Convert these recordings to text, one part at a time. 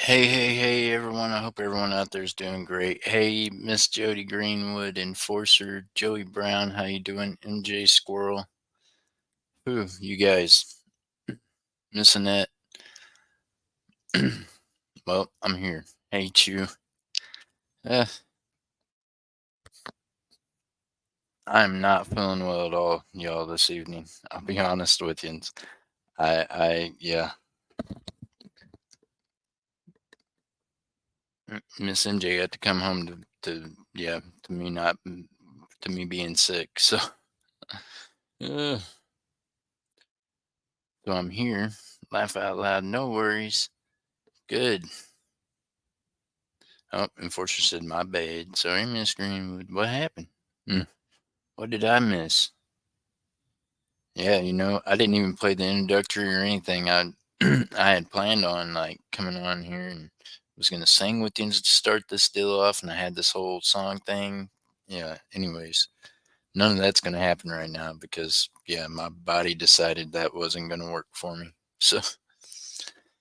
Hey, everyone. I hope everyone out there is doing great. Hey, Miss Jody Greenwood, Enforcer, Joey Brown, how you doing? MJ Squirrel. Who, you guys missing that? Well, I'm here. Hey, Chew. Eh, I'm not feeling well at all, y'all, this evening. I'll be honest with you. Yeah. Miss MJ had to come home to me being sick. So, uh, so I'm here. Laugh out loud. No worries. Good. Oh, Enforcer said, my bad. Sorry, Miss Greenwood. What happened? Hmm. What did I miss? Yeah, I didn't even play the introductory or anything. I had planned on like coming on here and was gonna sing with you to start this deal off, and I had this whole song thing. Yeah. Anyways, none of that's gonna happen right now because my body decided that wasn't gonna work for me. So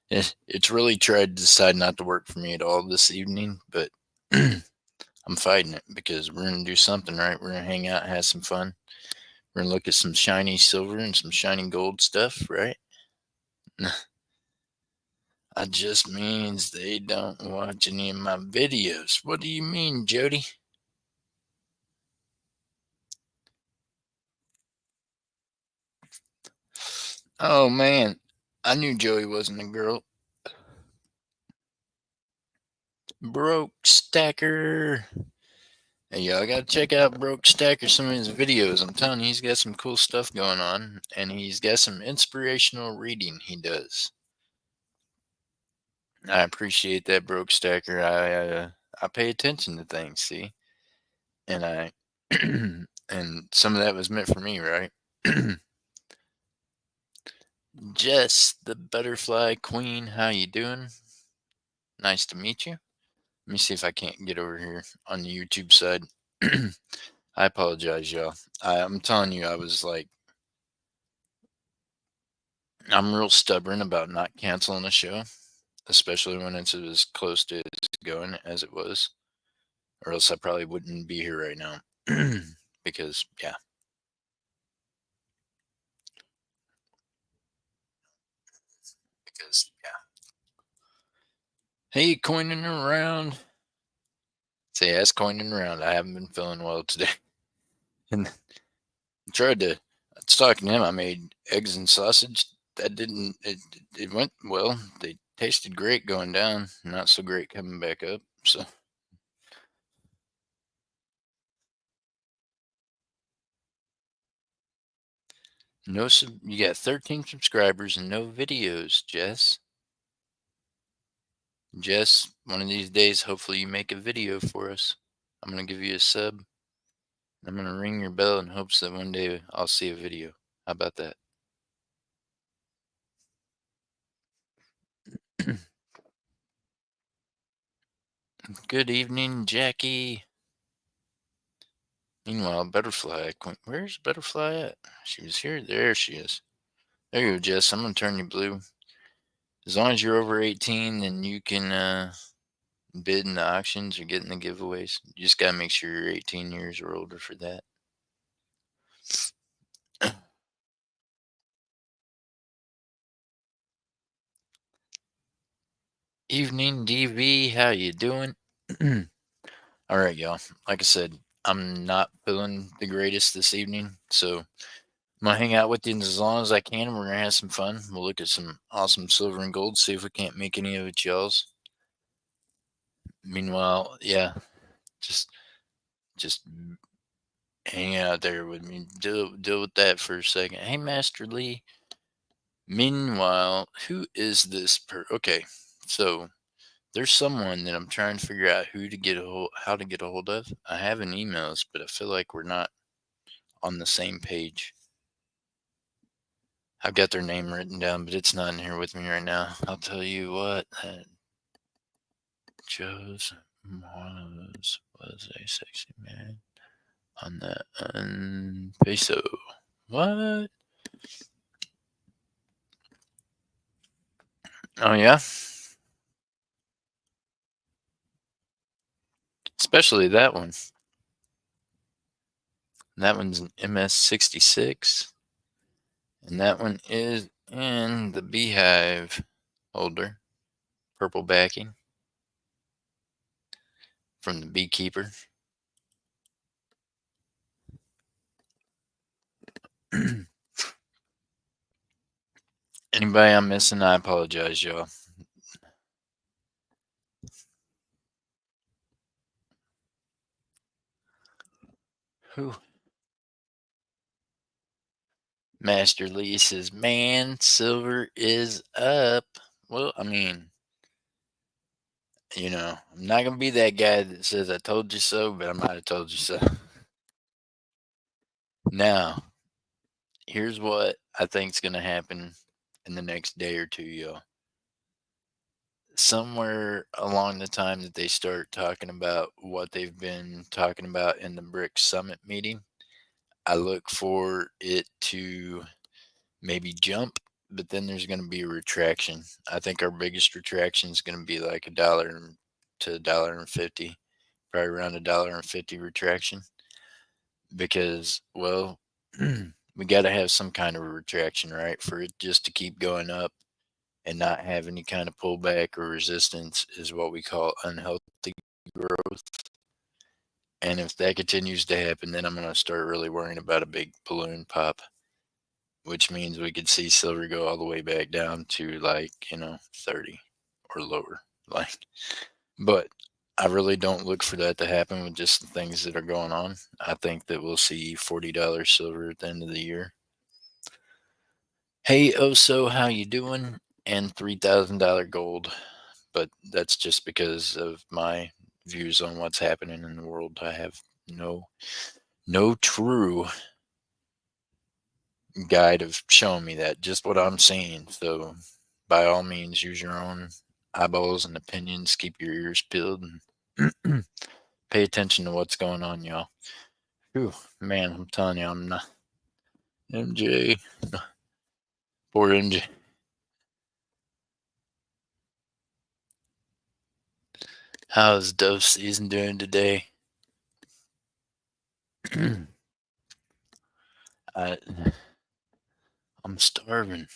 it's really tried to decide not to work for me at all this evening, but I'm fighting it because we're going to do something, right? We're going to hang out, have some fun. We're going to look at some shiny silver and some shiny gold stuff, right? That just means they don't watch any of my videos. What do you mean, Jody? Oh, man. I knew Joey wasn't a girl. Broke Stacker. Hey, y'all got to check out Broke Stacker, some of his videos. I'm telling you, he's got some cool stuff going on, and he's got some inspirational reading he does. I appreciate that, Broke Stacker. I pay attention to things, see, and I and some of that was meant for me, right? Jess, the butterfly queen, how you doing? Nice to meet you. Let me see if I can't get over here on the YouTube side. I apologize, y'all. I'm telling you, I'm real stubborn about not canceling a show, especially when it's as close to going as it was, or else I probably wouldn't be here right now. Because yeah. Hey, coining around. Say, yes, coining around. I haven't been feeling well today. And I tried to, I was talking to him. I made eggs and sausage. It went well. They tasted great going down, not so great coming back up. So, you got 13 subscribers and no videos, Jess. Jess, one of these days, hopefully you make a video for us. I'm going to give you a sub. I'm going to ring your bell in hopes that one day I'll see a video. How about that? Good evening, Jackie. Meanwhile, Butterfly, where's Butterfly at? She was here. There she is. There you go, Jess. I'm going to turn you blue. As long as you're over 18, then you can bid in the auctions or get in the giveaways. You just got to make sure you're 18 years or older for that. Evening, DV. How you doing? All right, y'all. Like I said, I'm not feeling the greatest this evening, so I'm gonna hang out with you as long as I can. We're gonna have some fun. We'll look at some awesome silver and gold. See if we can't make any of it y'all's. Meanwhile, yeah, just just hang out there with me. Deal with that for a second. Hey, Master Lee. Meanwhile, who is this Okay, so there's someone that I'm trying to figure out how to get a hold of. I have an emails, but I feel like we're not on the same page. I've got their name written down, but it's not in here with me right now. I'll tell you what, that Joe's was a sexy man on that peso. What? Oh yeah. especially that one. That one's an MS66, and that one is in the beehive holder, purple backing from the beekeeper. Anybody I'm missing, I apologize, y'all. Whew. Master Lee says, man, silver is up. Well, I mean, I'm not going to be that guy that says I told you so, but I might have told you so. Now, here's what I think is going to happen in the next day or two, y'all. Somewhere along the time that they start talking about what they've been talking about in the BRICS summit meeting, I look for it to maybe jump, but then there's going to be a retraction. I think our biggest retraction is going to be like $1 to $1.50, probably around $1.50 retraction, because, well, we got to have some kind of a retraction, right, for it just to keep going up and not have any kind of pullback or resistance is what we call unhealthy growth. And if that continues to happen, then I'm going to start really worrying about a big balloon pop, which means we could see silver go all the way back down to 30 or lower. But I really don't look for that to happen with just the things that are going on. I think that we'll see $40 silver at the end of the year. Hey, Oso, how you doing? And $3,000 gold. But that's just because of my views on what's happening in the world. I have no true guide of showing me that, just what I'm seeing. So by all means, use your own eyeballs and opinions. Keep your ears peeled and pay attention to what's going on, y'all. Whew, man, I'm telling you, I'm not MJ. Poor MJ. How's dove season doing today? I'm starving.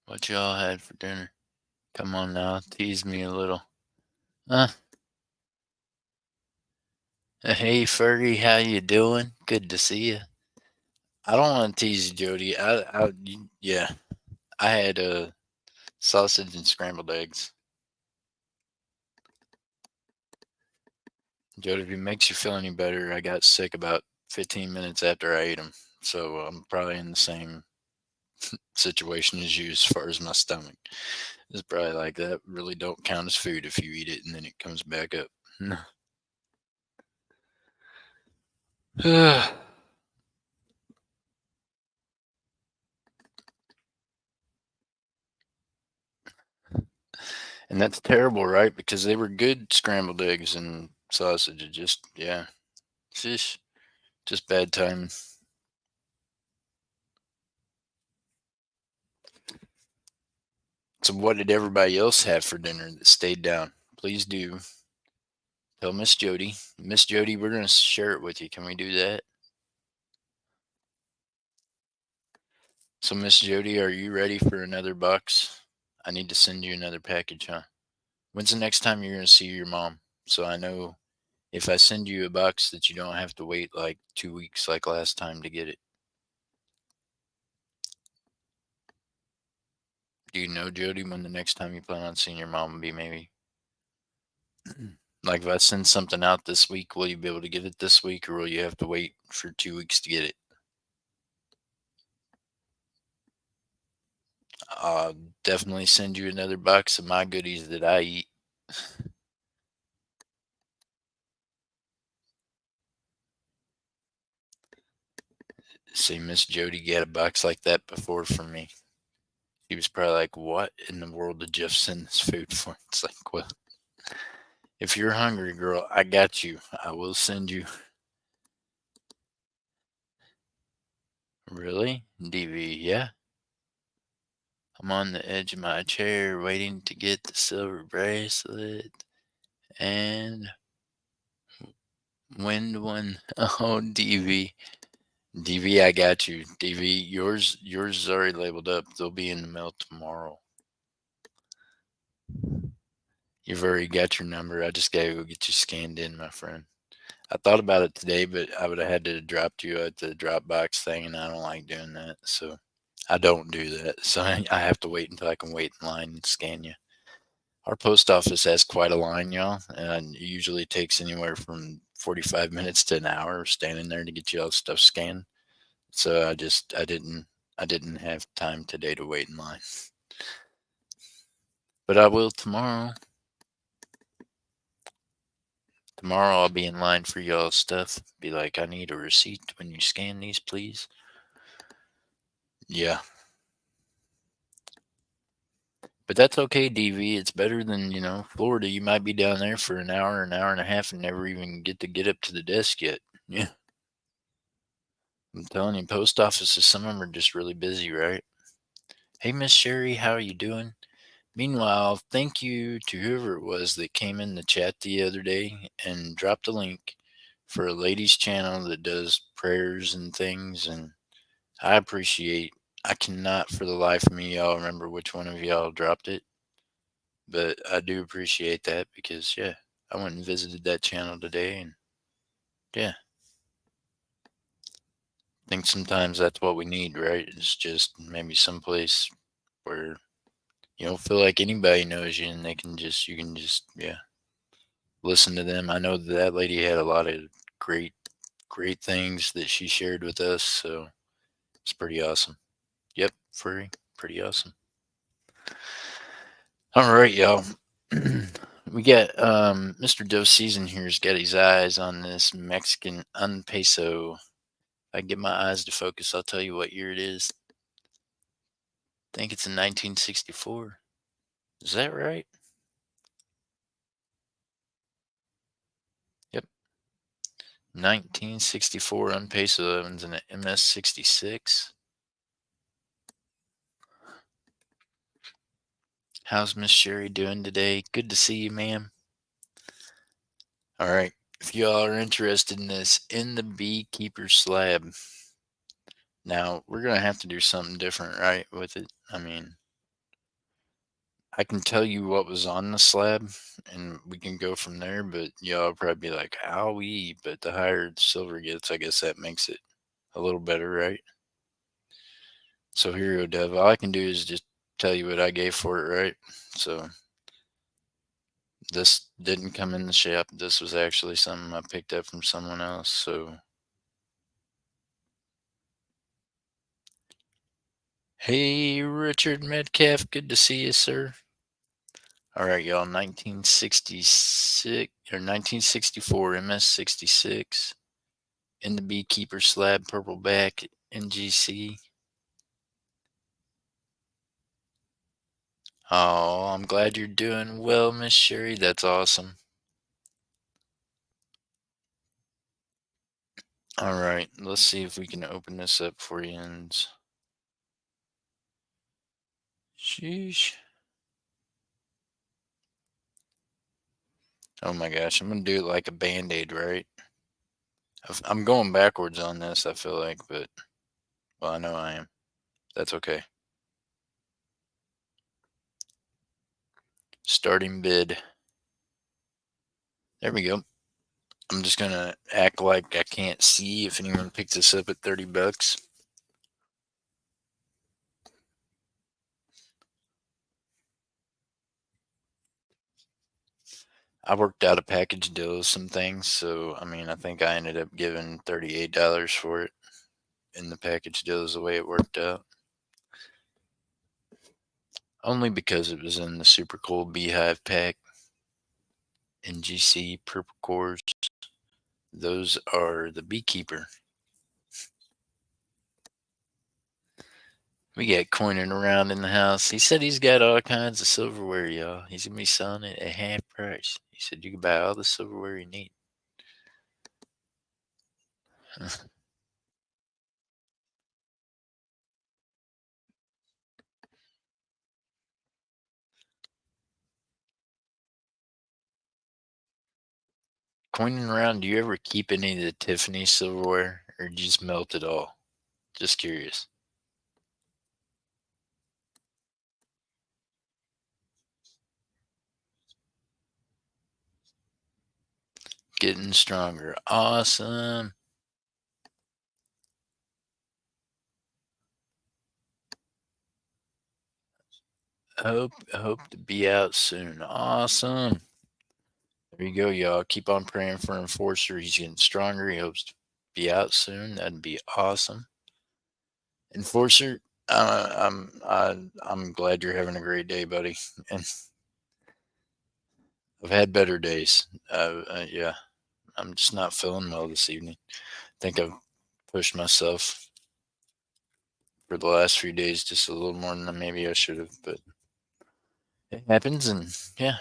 What y'all had for dinner? Come on now, tease me a little. Huh? Hey, Fergie, how you doing? Good to see you. I don't want to tease you, Jody. Yeah, I had sausage and scrambled eggs. Jody, if it makes you feel any better, I got sick about 15 minutes after I ate them, so I'm probably in the same situation as you as far as my stomach. It's probably like that. Really don't count as food if you eat it and then it comes back up. And that's terrible, right? Because they were good scrambled eggs and sausage. It just, yeah, just bad timing. So, what did everybody else have for dinner that stayed down? Please do tell Miss Jody. Miss Jody, we're going to share it with you. Can we do that? So, Miss Jody, are you ready for another box? I need to send you another package, huh? When's the next time you're going to see your mom? So I know if I send you a box that you don't have to wait like 2 weeks like last time to get it. Do you know, Jody, when the next time you plan on seeing your mom will be, maybe? Like if I send something out this week, will you be able to get it this week or will you have to wait for 2 weeks to get it? I'll definitely send you another box of my goodies that I eat. See, Miss Jody got a box like that before from me. She was probably like, what in the world did Jeff send this food for? It's like, well, if you're hungry, girl, I got you. I will send you. Really? DV, yeah. I'm on the edge of my chair waiting to get the silver bracelet. And Wind one. Oh, DV. DV, I got you. DV, yours is already labeled up. They'll be in the mail tomorrow. You've already got your number. I just gotta go get you scanned in, my friend. I thought about it today, but I would have had to drop you at the Dropbox thing, and I don't like doing that. So I don't do that. So I have to wait until I can wait in line and scan you. Our post office has quite a line, y'all, and it usually takes anywhere from 45 minutes to an hour standing there to get you all the stuff scanned. So I didn't have time today to wait in line. But I will tomorrow. Tomorrow I'll be in line for y'all's stuff. Be like, I need a receipt when you scan these, please. Yeah. But that's okay, DV. It's better than, Florida. You might be down there for an hour and a half, and never even get up to the desk yet. Yeah. I'm telling you, post offices, some of them are just really busy, right? Hey, Miss Sherry, how are you doing? Meanwhile, thank you to whoever it was that came in the chat the other day and dropped a link for a ladies' channel that does prayers and things. And I cannot for the life of me, y'all, remember which one of y'all dropped it. But I do appreciate that because, yeah, I went and visited that channel today. And, yeah, I think sometimes that's what we need, right? It's just maybe someplace where you don't feel like anybody knows you and you can just, yeah, listen to them. I know that lady had a lot of great, great things that she shared with us. So it's pretty awesome. Yep, free. Pretty awesome. All right, y'all. We got Mr. Doe Season here's got his eyes on this Mexican unpeso. If I can get my eyes to focus, I'll tell you what year it is. I think it's in 1964. Is that right? Yep. 1964 unpeso. That one's in an MS-66. How's Miss Sherry doing today? Good to see you, ma'am. All right. If y'all are interested in this, in the beekeeper slab. Now, we're going to have to do something different, right, with it. I mean, I can tell you what was on the slab and we can go from there, but y'all will probably be like, how we? But the higher the silver gets, I guess that makes it a little better, right? So here you go, Dev. All I can do is just tell you what I gave for it, right? So this didn't come in the shop. This was actually something I picked up from someone else. So, hey, Richard Metcalf, good to see you, sir. All right, y'all. 1966 or 1964 MS-66 in the beekeeper slab, purple back, NGC. Oh, I'm glad you're doing well, Miss Sherry. That's awesome. All right, let's see if we can open this up for you. And sheesh. Oh my gosh, I'm gonna do it like a band-aid, right? I'm going backwards on this, I feel like, but well, I know I am. That's okay. Starting bid. There we go. I'm just gonna act like I can't see if anyone picks this up at $30. I worked out a package deal with some things, so I mean, I think I ended up giving $38 for it in the package deal is the way it worked out. Only because it was in the super cool beehive pack. NGC purple cores. Those are the beekeeper. We got coining around in the house. He said he's got all kinds of silverware, y'all. He's gonna be selling it at half price. He said you can buy all the silverware you need. Coining around, do you ever keep any of the Tiffany silverware or do you just melt it all? Just curious. Getting stronger. Awesome. Hope to be out soon. Awesome. There you go, y'all. Keep on praying for Enforcer. He's getting stronger. He hopes to be out soon. That'd be awesome. Enforcer, I'm glad you're having a great day, buddy. And I've had better days. Yeah, I'm just not feeling well this evening. I think I've pushed myself for the last few days just a little more than maybe I should have, but it happens, and yeah,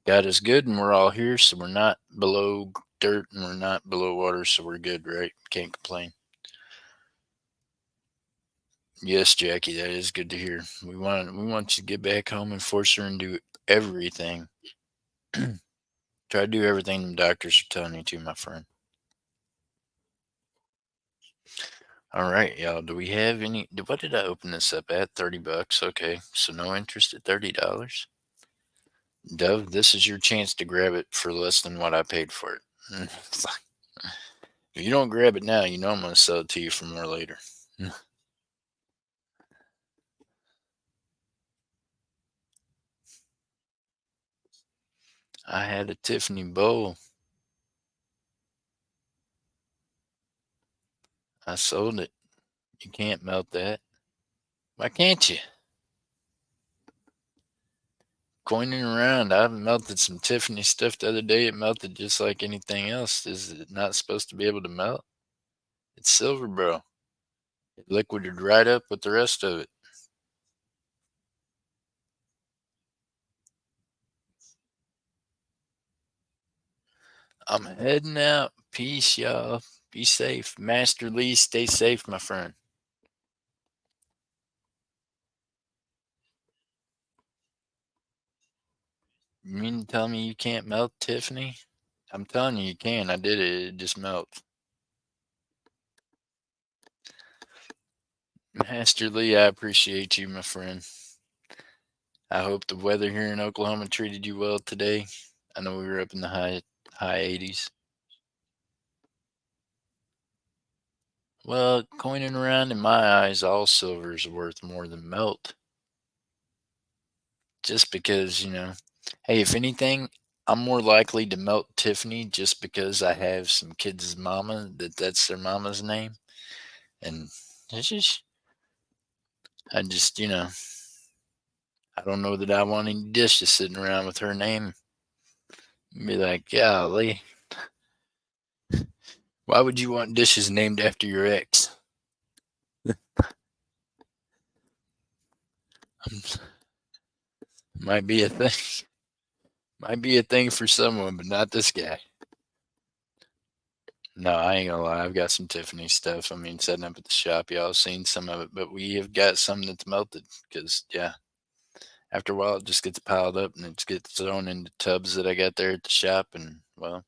God is good, and we're all here, so we're not below dirt and we're not below water, so we're good, right? Can't complain. Yes, Jackie, that is good to hear. We want you to get back home and force her and do everything. Try to do everything the doctors are telling you to, my friend. All right, y'all. Do we have any? What did I open this up at? $30. Okay, so no interest at $30. Dove, this is your chance to grab it for less than what I paid for it. It's like, if you don't grab it now, you know I'm going to sell it to you for more later. I had a Tiffany bowl. I sold it. You can't melt that. Why can't you? Coining around. I melted some Tiffany stuff the other day. It melted just like anything else. Is it not supposed to be able to melt? It's silver, bro. It liquided right up with the rest of it. I'm heading out. Peace, y'all. Be safe. Master Lee, stay safe, my friend. You mean to tell me you can't melt Tiffany? I'm telling you, you can. I did it. It just melts. Master Lee, I appreciate you, my friend. I hope the weather here in Oklahoma treated you well today. I know we were up in the high 80s. Well, coining around in my eyes, all silver is worth more than melt. Just because, hey, if anything, I'm more likely to melt Tiffany just because I have some kids' mama that's their mama's name. And it's just, I don't know that I want any dishes sitting around with her name. Be like, golly, why would you want dishes named after your ex? Might be a thing. Might be a thing for someone, but not this guy. No, I ain't gonna lie. I've got some Tiffany stuff. I mean, setting up at the shop, y'all seen some of it, but we have got some that's melted because, yeah, after a while it just gets piled up and it gets thrown into tubs that I got there at the shop. And, well,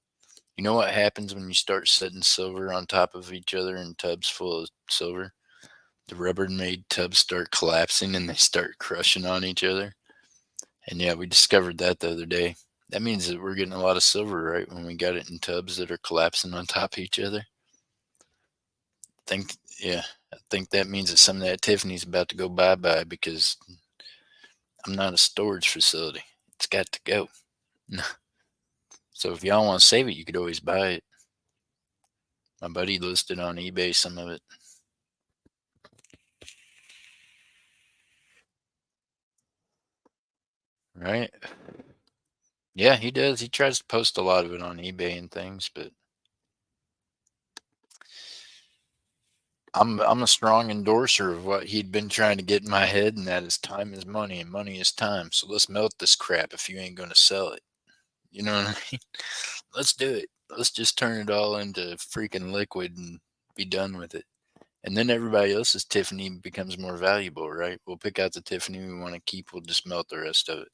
you know what happens when you start setting silver on top of each other in tubs full of silver? The Rubbermaid tubs start collapsing and they start crushing on each other. And yeah, we discovered that the other day. That means that we're getting a lot of silver, right? When we got it in tubs that are collapsing on top of each other. Think, yeah, I think that means that some of that Tiffany's about to go bye bye because I'm not a storage facility. It's got to go. So if y'all want to save it, you could always buy it. My buddy listed on eBay some of it. Right? Yeah, he does. He tries to post a lot of it on eBay and things, but I'm a strong endorser of what he'd been trying to get in my head, and that is time is money and money is time. So let's melt this crap if you ain't gonna sell it. You know what I mean? Let's do it. Let's just turn it all into freaking liquid and be done with it. And then everybody else's Tiffany becomes more valuable, right? We'll pick out the Tiffany we want to keep. We'll just melt the rest of it.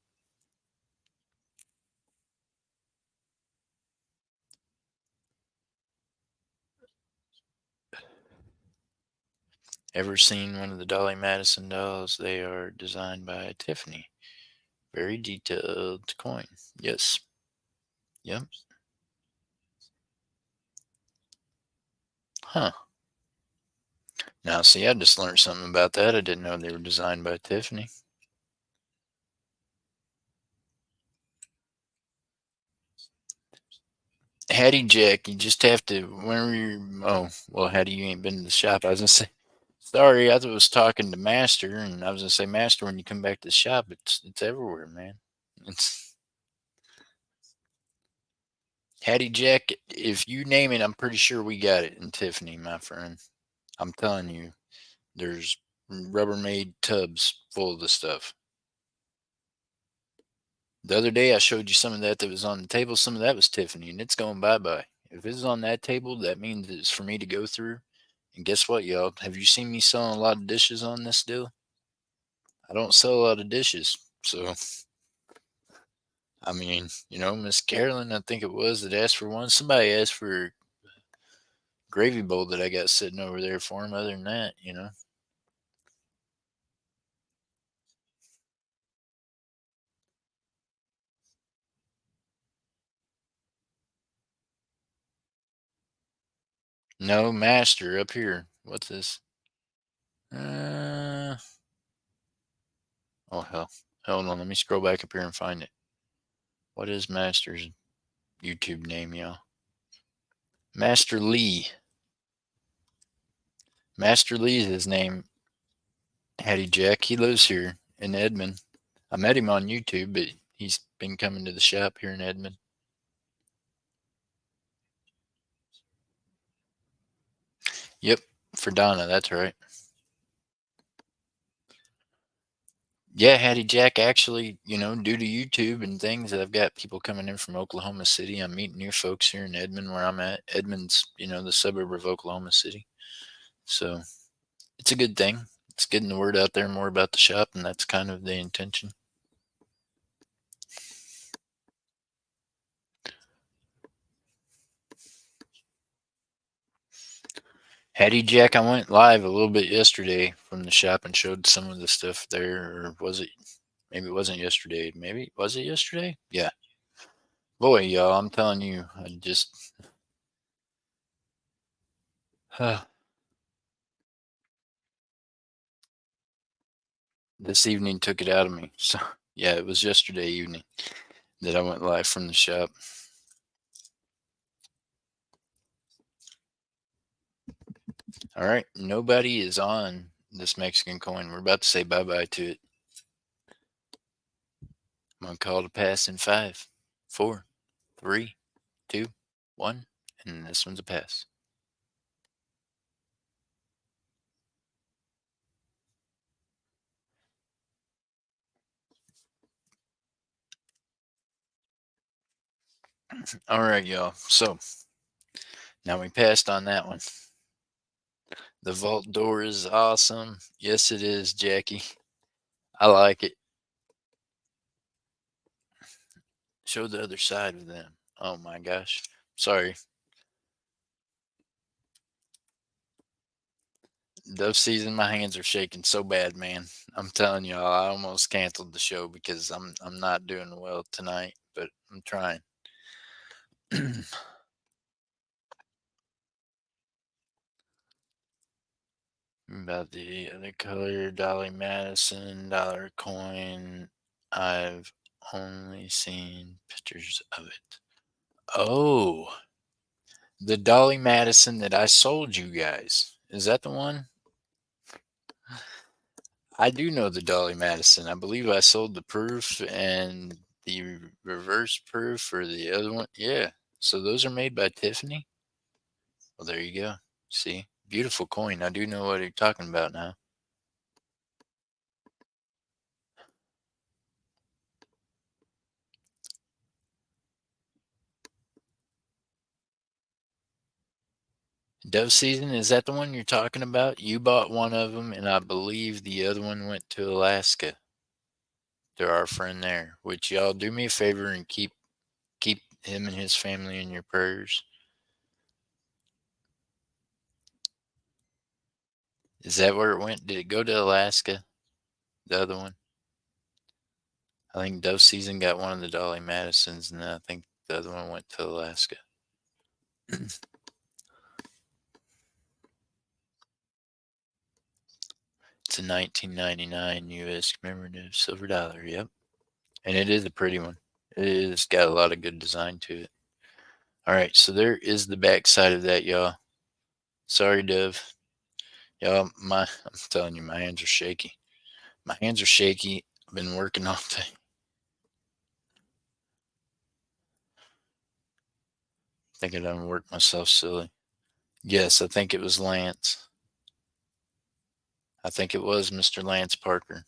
Ever seen one of the Dolly Madison dolls? They are designed by Tiffany. Very detailed coin. Yes. Yep. Huh. Now, see, I just learned something about that. I didn't know they were designed by Tiffany. Hattie Jack, you just have to, whenever you, oh, well, Hattie, you ain't been to the shop. I was going to say, sorry, I was talking to Master, and I was going to say, Master, when you come back to the shop, it's everywhere, man. It's Hattie Jack. If you name it, I'm pretty sure we got it in Tiffany, my friend. I'm telling you, there's Rubbermaid tubs full of the stuff. The other day, I showed you some of that was on the table. Some of that was Tiffany, and it's going bye-bye. If it's on that table, that means it's for me to go through. And guess what, y'all? Have you seen me selling a lot of dishes on this deal? I don't sell a lot of dishes. So, I mean, Miss Carolyn, I think it was, that asked for one. Somebody asked for a gravy bowl that I got sitting over there for him. Other than that. No, Master up here. What's this? Uh, oh, hell. Hold on. Let me scroll back up here and find it. What is Master's YouTube name, y'all? Master Lee. Master Lee is his name. Hattie Jack. He lives here in Edmond. I met him on YouTube, but he's been coming to the shop here in Edmond. Yep, for Donna. That's right. Yeah, Hattie Jack. Actually, due to YouTube and things, I've got people coming in from Oklahoma City. I'm meeting new folks here in Edmond, where I'm at. Edmond's, the suburb of Oklahoma City. So it's a good thing. It's getting the word out there more about the shop, and that's kind of the intention. Hattie Jack, I went live a little bit yesterday from the shop and showed some of the stuff there. Or was it? Maybe it wasn't yesterday. Maybe was it yesterday? Yeah. Boy, y'all, I'm telling you, I just this evening took it out of me. So yeah, it was yesterday evening that I went live from the shop. All right, nobody is on this Mexican coin. We're about to say bye bye to it. I'm gonna call to pass in 5, 4, 3, 2, 1, and this one's a pass. All right, y'all. So now we passed on that one. The vault door is awesome. Yes, it is, Jackie. I like it. Show the other side of them. Oh my gosh. Sorry. Dove season, my hands are shaking so bad, man. I'm telling y'all, I almost canceled the show because I'm not doing well tonight, but I'm trying. About the other color, Dolly Madison, dollar coin. I've only seen pictures of it. Oh, the Dolly Madison that I sold you guys. Is that the one? I do know the Dolly Madison. I believe I sold the proof and the reverse proof for the other one. Yeah. So those are made by Tiffany. Well, there you go. See, beautiful coin. I do know what you're talking about now. Dove season, is that the one you're talking about? You bought one of them, and I believe the other one went to Alaska to our friend there. Which y'all do me a favor and keep him and his family in your prayers. Is that where it went? Did it go to Alaska? The other one? I think Dove Season got one of the Dolly Madisons, and then I think the other one went to Alaska. It's a 1999 U.S. commemorative silver dollar. Yep. And it is a pretty one. It is got a lot of good design to it. All right, so there is the back side of that, y'all. Sorry, Dove. Y'all, I'm telling you, my hands are shaky. My hands are shaky. I've been working all day. Thinking I'm work myself silly. Yes, I think it was Lance. I think it was Mr. Lance Parker.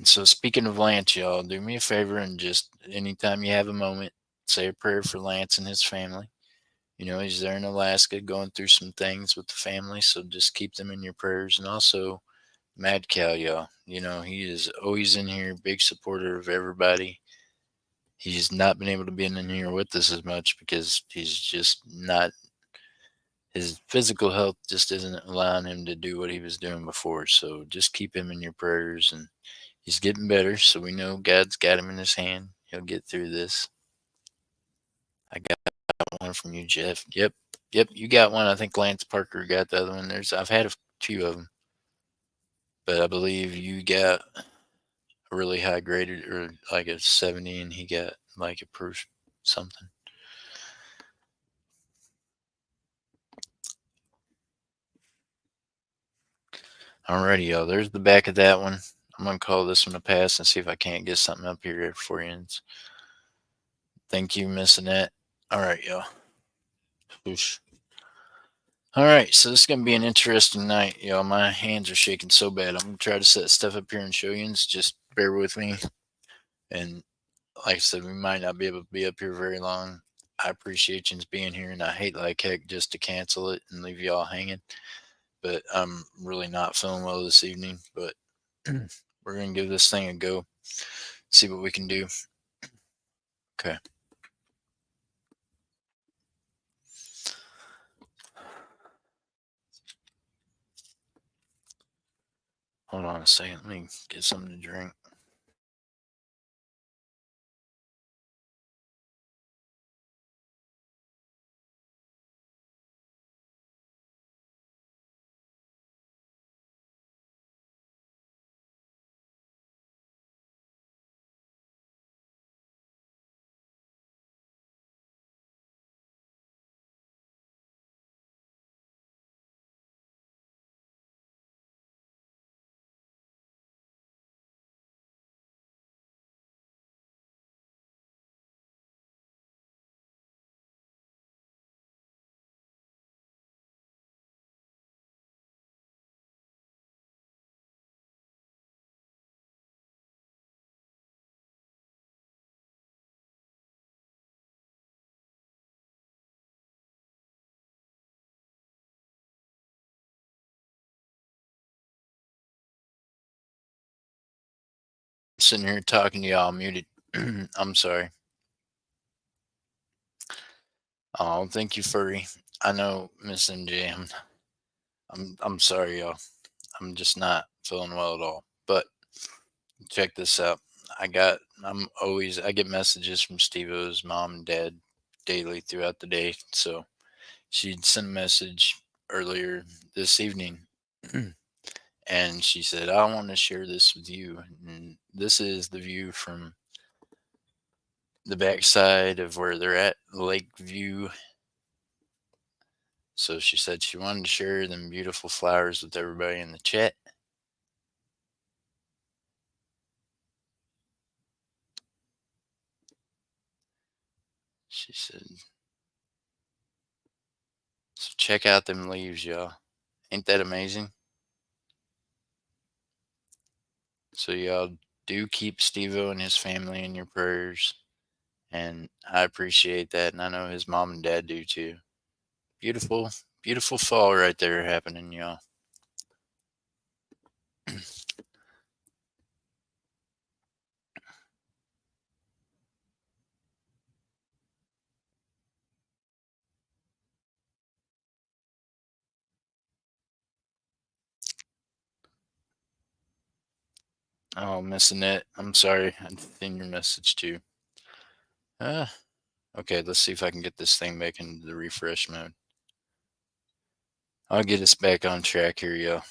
So speaking of Lance, y'all, do me a favor and just anytime you have a moment, say a prayer for Lance and his family. You know, he's there in Alaska going through some things with the family, so just keep them in your prayers. And also, Mad Cow, y'all. You know, he is always in here, big supporter of everybody. He's not been able to be in here with us as much because he's just not, his physical health just isn't allowing him to do what he was doing before. So just keep him in your prayers. And he's getting better, so we know God's got him in his hand. He'll get through this. I got one from you, Jeff. Yep, you got one. I think Lance Parker got the other one. I've had a few of them, but I believe you got a really high graded or like a 70, and he got like a proof something. Alrighty, y'all. There's the back of that one. I'm gonna call this one a pass and see if I can't get something up here for you. Thank you, Miss Annette. All right, y'all. Whoosh. All right, so this is gonna be an interesting night, y'all. My hands are shaking so bad. I'm gonna try to set stuff up here and show you. Just bear with me. And like I said, we might not be able to be up here very long. I appreciate you being here, and I hate like heck just to cancel it and leave y'all hanging. But I'm really not feeling well this evening. But we're gonna give this thing a go. See what we can do. Okay. Hold on a second. Let me get something to drink. Sitting here talking to y'all muted. I'm sorry. Oh, thank you, Furry. I know, Miss MJ. I'm sorry, y'all. I'm just not feeling well at all. But check this out. I get messages from Steve-O's mom and dad daily throughout the day. So she'd sent a message earlier this evening and she said, I want to share this with you. And this is the view from the backside of where they're at, Lake View. So she said she wanted to share them beautiful flowers with everybody in the chat. She said, so check out them leaves, y'all. Ain't that amazing? So y'all do keep Steve-O and his family in your prayers. And I appreciate that. And I know his mom and dad do too. Beautiful, beautiful fall right there happening, y'all. Oh, missing it. I'm sorry. I seen your message too. Uh, okay, let's see if I can get this thing back into the refresh mode. I'll get us back on track here, yo.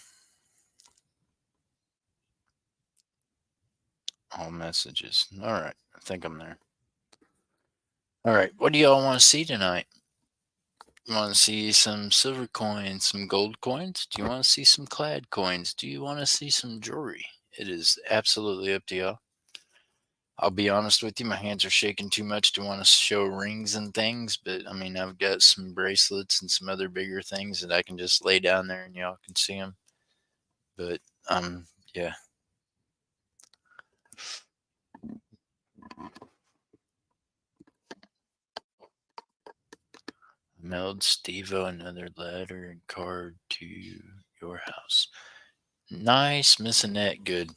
All messages. All right. I think I'm there. All right. What do y'all want to see tonight? You want to see some silver coins, some gold coins? Do you want to see some clad coins? Do you want to see some jewelry? It is absolutely up to y'all. I'll be honest with you, my hands are shaking too much to want to show rings and things, but I mean, I've got some bracelets and some other bigger things that I can just lay down there and y'all can see them. But, yeah. Mailed Steve-O another letter and card to your house. Nice, Miss Annette. Good.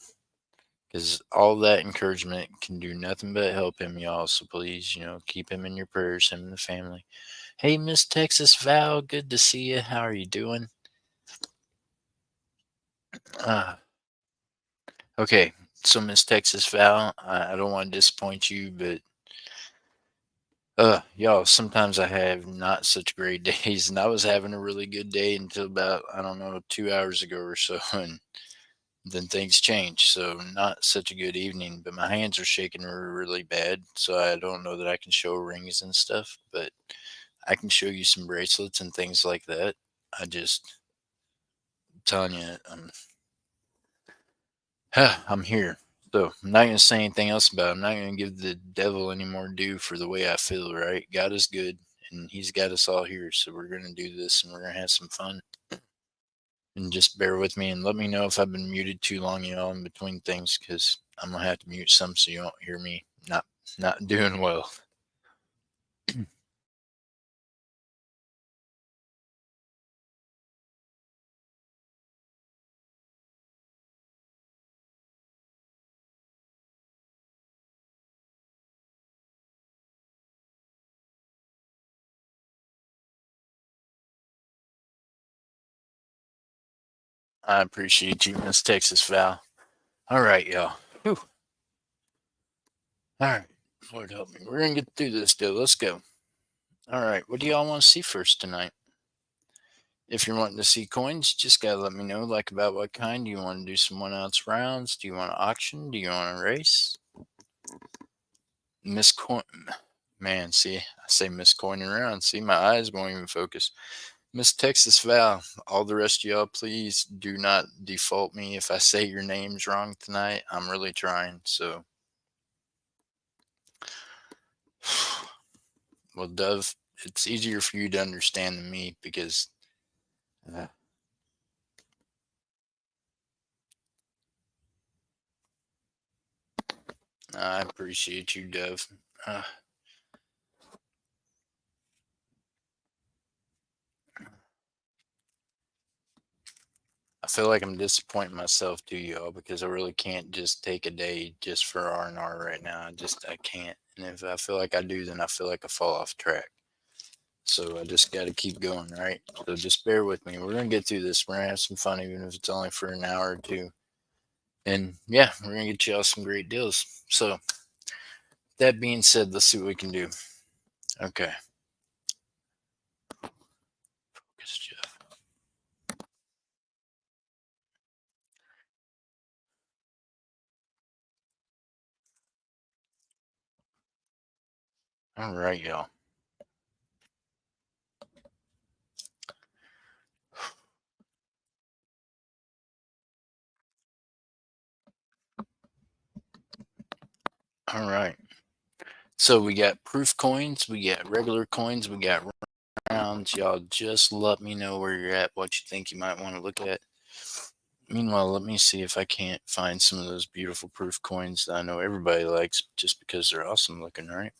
Because all that encouragement can do nothing but help him, y'all. So please, keep him in your prayers, him and the family. Hey, Miss Texas Val, good to see you. How are you doing? Uh, okay, so Miss Texas Val, I don't want to disappoint you, but y'all, sometimes I have not such great days, and I was having a really good day until about, I don't know, 2 hours ago or so, and then things change. So not such a good evening, but my hands are shaking really bad, so I don't know that I can show rings and stuff, but I can show you some bracelets and things like that. I just telling you, I'm here. So I'm not gonna say anything else about it. I'm not gonna give the devil any more due for the way I feel, right? God is good and he's got us all here. So we're gonna do this and we're gonna have some fun. And just bear with me and let me know if I've been muted too long, in between things, because I'm gonna have to mute some so you don't hear me not doing well. I appreciate you, Miss Texas Val. All right, y'all. Whew. All right. Lord help me. We're gonna get through this deal. Let's go. All right. What do y'all want to see first tonight? If you're wanting to see coins, just gotta let me know, like, about what kind. Do you want to do some 1 ounce rounds? Do you want to auction? Do you want to race? Miss Coin, man. See, I say Miss Coining around. See, my eyes won't even focus. Miss Texas Val. All the rest of y'all, please do not default me if I say your names wrong tonight. I'm really trying. So, well, Dove, it's easier for you to understand than me because uh, I appreciate you, Dove. Uh, I feel like I'm disappointing myself too, y'all, because I really can't just take a day just for R&R right now. I can't. And if I feel like I do, then I feel like I fall off track. So I just got to keep going, right? So just bear with me. We're gonna get through this. We're gonna have some fun, even if it's only for an hour or two. And yeah, we're gonna get y'all some great deals. So that being said, let's see what we can do. Okay. Focus, Jeff. All right, y'all. All right. So we got proof coins, we got regular coins, we got rounds. Y'all just let me know where you're at, what you think you might want to look at. Meanwhile, let me see if I can't find some of those beautiful proof coins that I know everybody likes just because they're awesome looking, right?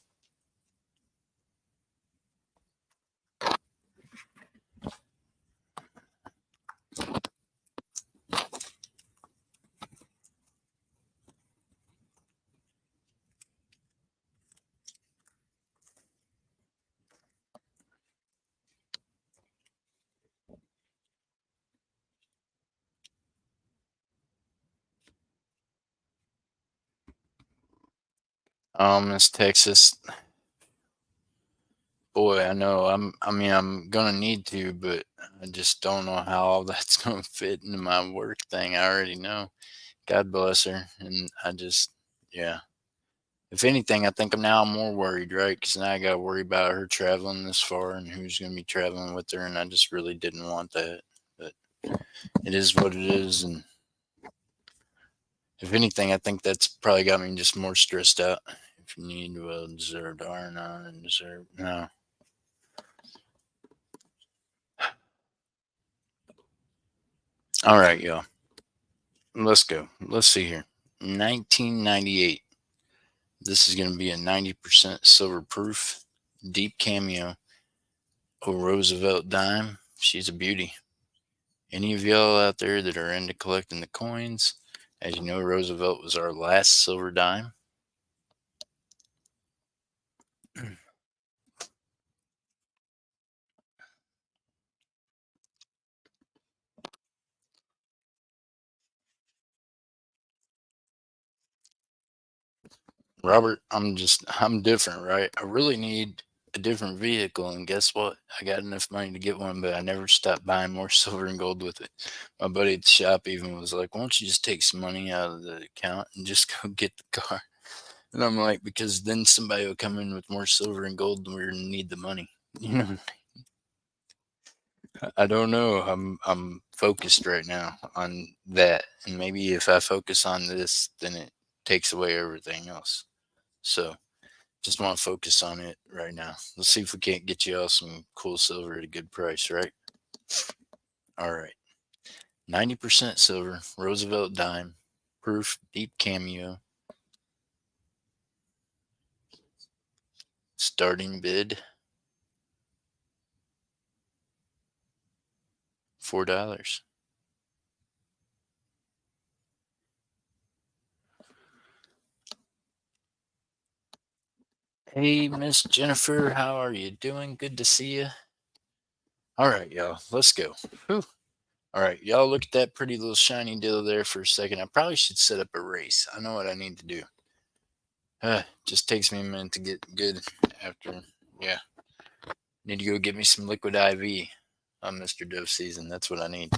Miss Texas. Boy, I know. I'm gonna need to, but I just don't know how all that's gonna fit into my work thing. I already know. God bless her, and yeah. If anything, I think I'm more worried, right? Because now I got to worry about her traveling this far and who's going to be traveling with her, and I just really didn't want that. But it is what it is, and if anything, I think that's probably got me just more stressed out. If you need well deserved R and on and deserved no. All right, y'all. Let's go. Let's see here. 1998. This is going to be a 90% silver proof, deep cameo, a Roosevelt dime. She's a beauty. Any of y'all out there that are into collecting the coins, as you know, Roosevelt was our last silver dime. Robert, I'm different, right? I really need a different vehicle, and guess what? I got enough money to get one, but I never stopped buying more silver and gold with it. My buddy at the shop even was like, "Why don't you just take some money out of the account and just go get the car?" And I'm like, "Because then somebody will come in with more silver and gold, and we're gonna need the money." You know, I don't know. I'm focused right now on that, and maybe if I focus on this, then it takes away everything else. So just want to focus on it right now. Let's see if we can't get you all some cool silver at a good price, right? All right. 90% silver, Roosevelt dime, proof, deep cameo, starting bid $4. Hey, Miss Jennifer, how are you doing? Good to see you. All right, y'all, let's go. Whew. All right, y'all look at that pretty little shiny deal there for a second. I probably should set up a race. I know what I need to do. Just takes me a minute to get good after. Yeah, need to go get me some liquid IV on Mr. Dove season. That's what I need.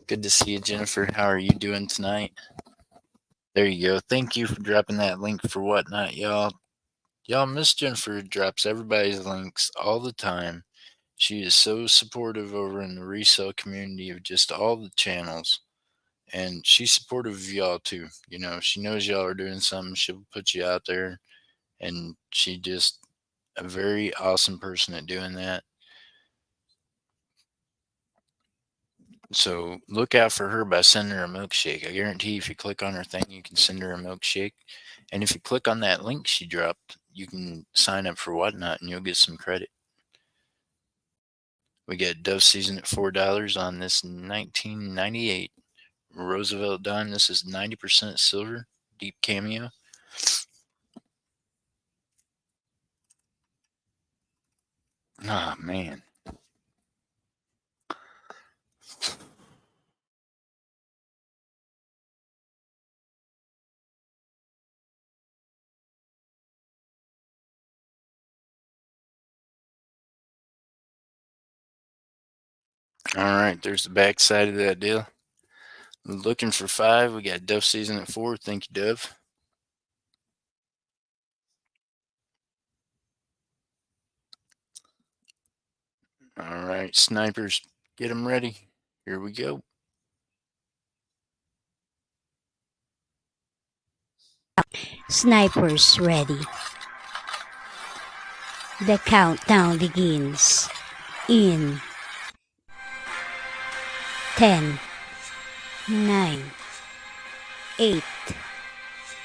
Good to see you, Jennifer. How are you doing tonight? There you go. Thank you for dropping that link for whatnot, y'all. Y'all, Miss Jennifer drops everybody's links all the time. She is so supportive over in the resale community of just all the channels. And she's supportive of y'all too. You know, she knows y'all are doing something. She'll put you out there. And she just a very awesome person at doing that. So look out for her by sending her a milkshake. I guarantee if you click on her thing, you can send her a milkshake. And if you click on that link she dropped, you can sign up for whatnot and you'll get some credit. We got Dove Season at $4 on this 1998 Roosevelt dime. This is 90% silver, deep cameo. Ah, man. All right, there's the back side of that deal. Looking for 5. We got Dove Season at 4. Thank you, Dove. All right, snipers, get them ready. Here we go. Snipers ready. The countdown begins in 10, 9, 8,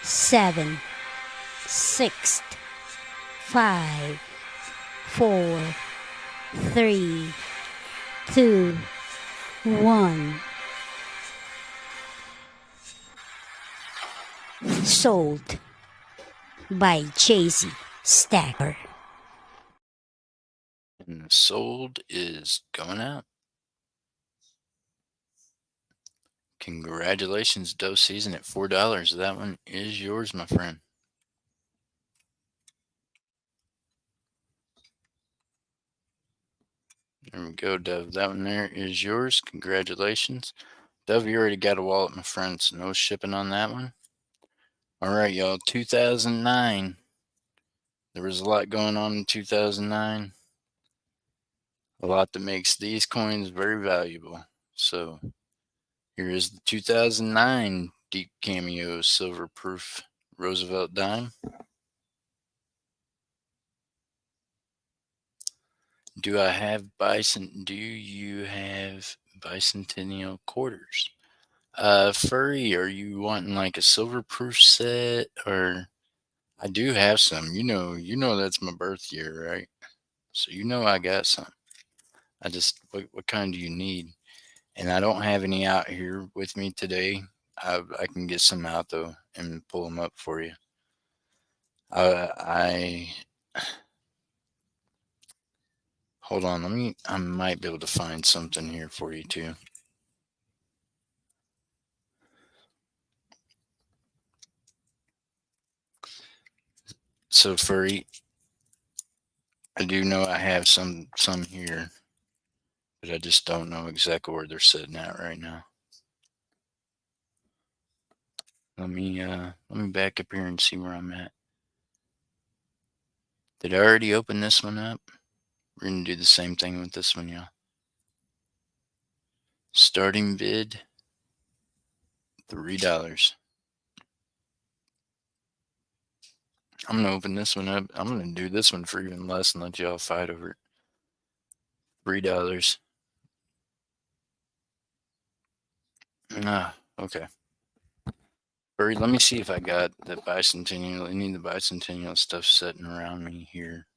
7, 6, 5, 4, 3, 2, 1. Sold by Chasey Stacker. And the sold is going out. Congratulations, Dove Season at $4. That one is yours, my friend. There we go, Dove. That one there is yours. Congratulations. Dove, you already got a wallet, my friend, so no shipping on that one. All right, y'all. 2009. There was a lot going on in 2009. A lot that makes these coins very valuable. So here is the 2009 Deep Cameo Silver Proof Roosevelt Dime. Do you have bicentennial quarters? Furry, are you wanting like a silver proof set, or I do have some. You know that's my birth year, right? So I got some. What kind do you need? And I don't have any out here with me today. I can get some out though and pull them up for you. I hold on. I might be able to find something here for you too. So furry, I do know I have some here, but I just don't know exactly where they're sitting at right now. Let me back up here and see where I'm at. Did I already open this one up? We're gonna do the same thing with this one, y'all. Starting bid $3. I'm gonna open this one up. I'm gonna do this one for even less and let y'all fight over it. $3. Okay. Bird, let me see if I got the bicentennial, any of the bicentennial stuff sitting around me here.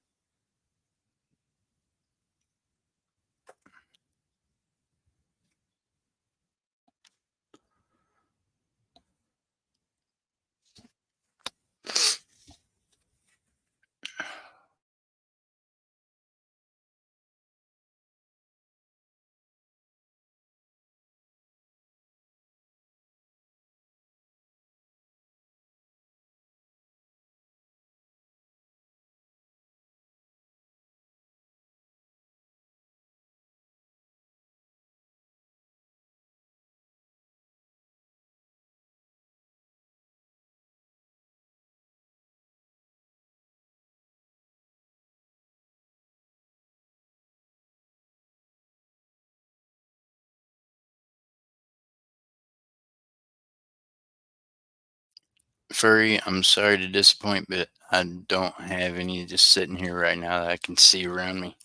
Furry, I'm sorry to disappoint, but I don't have any just sitting here right now that I can see around me.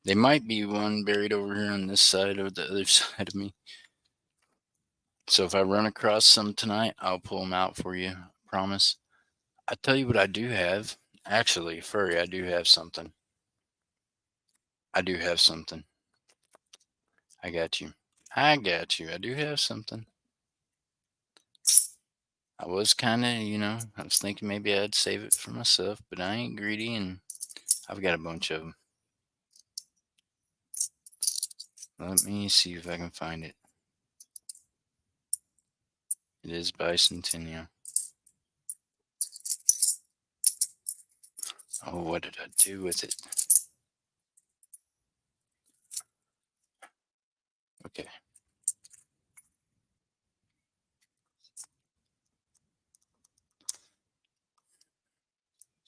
There might be one buried over here on this side or the other side of me. So if I run across some tonight, I'll pull them out for you. Promise. I tell you what I do have. Actually, Furry, I do have something. I do have something. I got you. I got you. I do have something. I was kind of, I was thinking maybe I'd save it for myself, but I ain't greedy and I've got a bunch of them. Let me see if I can find it. It is bicentennial. Oh, what did I do with it? Okay.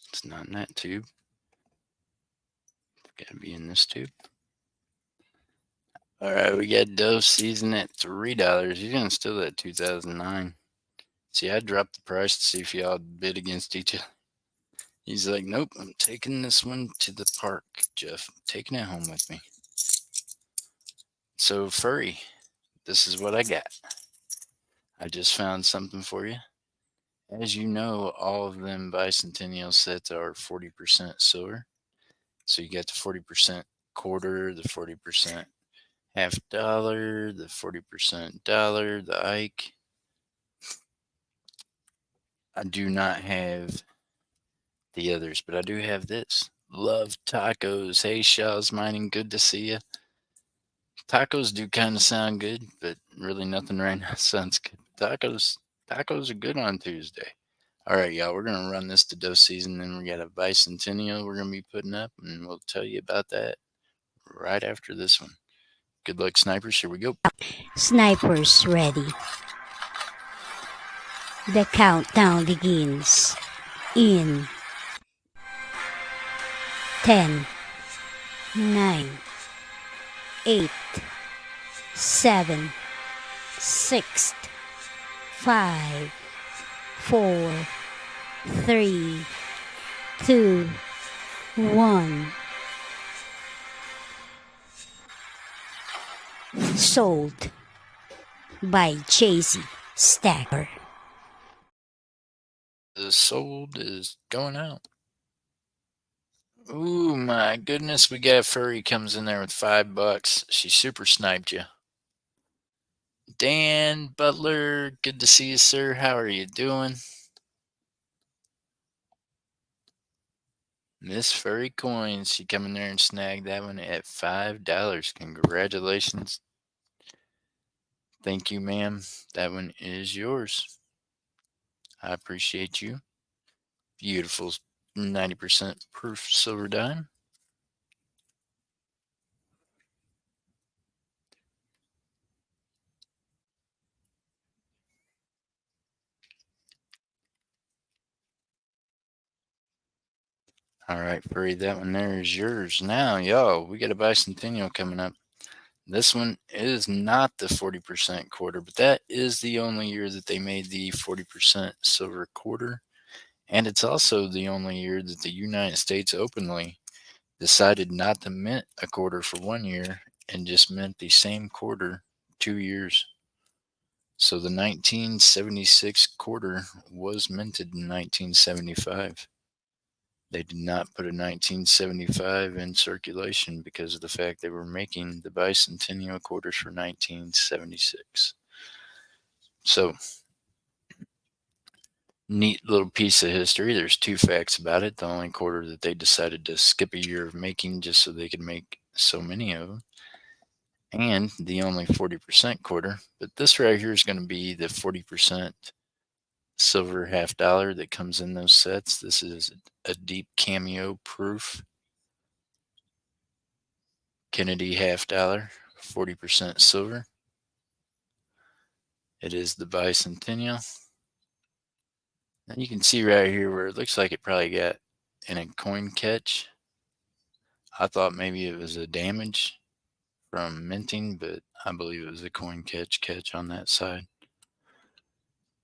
It's not in that tube. It's got to be in this tube. All right, we got Dove Season at $3. You're gonna steal that 2009. See, I dropped the price to see if y'all bid against each other. He's like, nope, I'm taking this one to the park, Jeff. I'm taking it home with me. So, Furry, this is what I got. I just found something for you. As you know, all of them bicentennial sets are 40% silver. So you got the 40% quarter, the 40% half dollar, the 40% dollar, the Ike. I do not have the others, but I do have this. Love tacos. Hey, Shaw's Mining, good to see you. Tacos do kind of sound good, but really nothing right now sounds good. Tacos are good on Tuesday. All right, y'all, we're going to run this to Dove Season, and we got a bicentennial we're going to be putting up, and we'll tell you about that right after this one. Good luck, snipers. Here we go. Snipers ready. The countdown begins in 10, 9, 8, 7, 6, 5, 4, 3, 2, 1. Sold by Chasey Stacker. The sold is going out. Ooh, my goodness. We got Furry comes in there with $5. She super sniped you. Dan Butler, good to see you, sir. How are you doing? Miss Furry Coins, she come in there and snagged that one at $5. Congratulations. Thank you, ma'am. That one is yours. I appreciate you. Beautiful 90% proof silver dime. All right, Furry, that one there is yours. Now, y'all, we got a bicentennial coming up. This one is not the 40% quarter, but that is the only year that they made the 40% silver quarter. And it's also the only year that the United States openly decided not to mint a quarter for 1 year and just mint the same quarter 2 years. So the 1976 quarter was minted in 1975. They did not put a 1975 in circulation because of the fact they were making the bicentennial quarters for 1976. So, neat little piece of history. There's two facts about it. The only quarter that they decided to skip a year of making just so they could make so many of them, and the only 40% quarter. But this right here is going to be the 40% silver half dollar that comes in those sets. This is a deep cameo proof Kennedy half dollar, 40% silver. It is the bicentennial. And you can see right here where it looks like it probably got in a coin catch. I thought maybe it was a damage from minting, but I believe it was a coin catch on that side.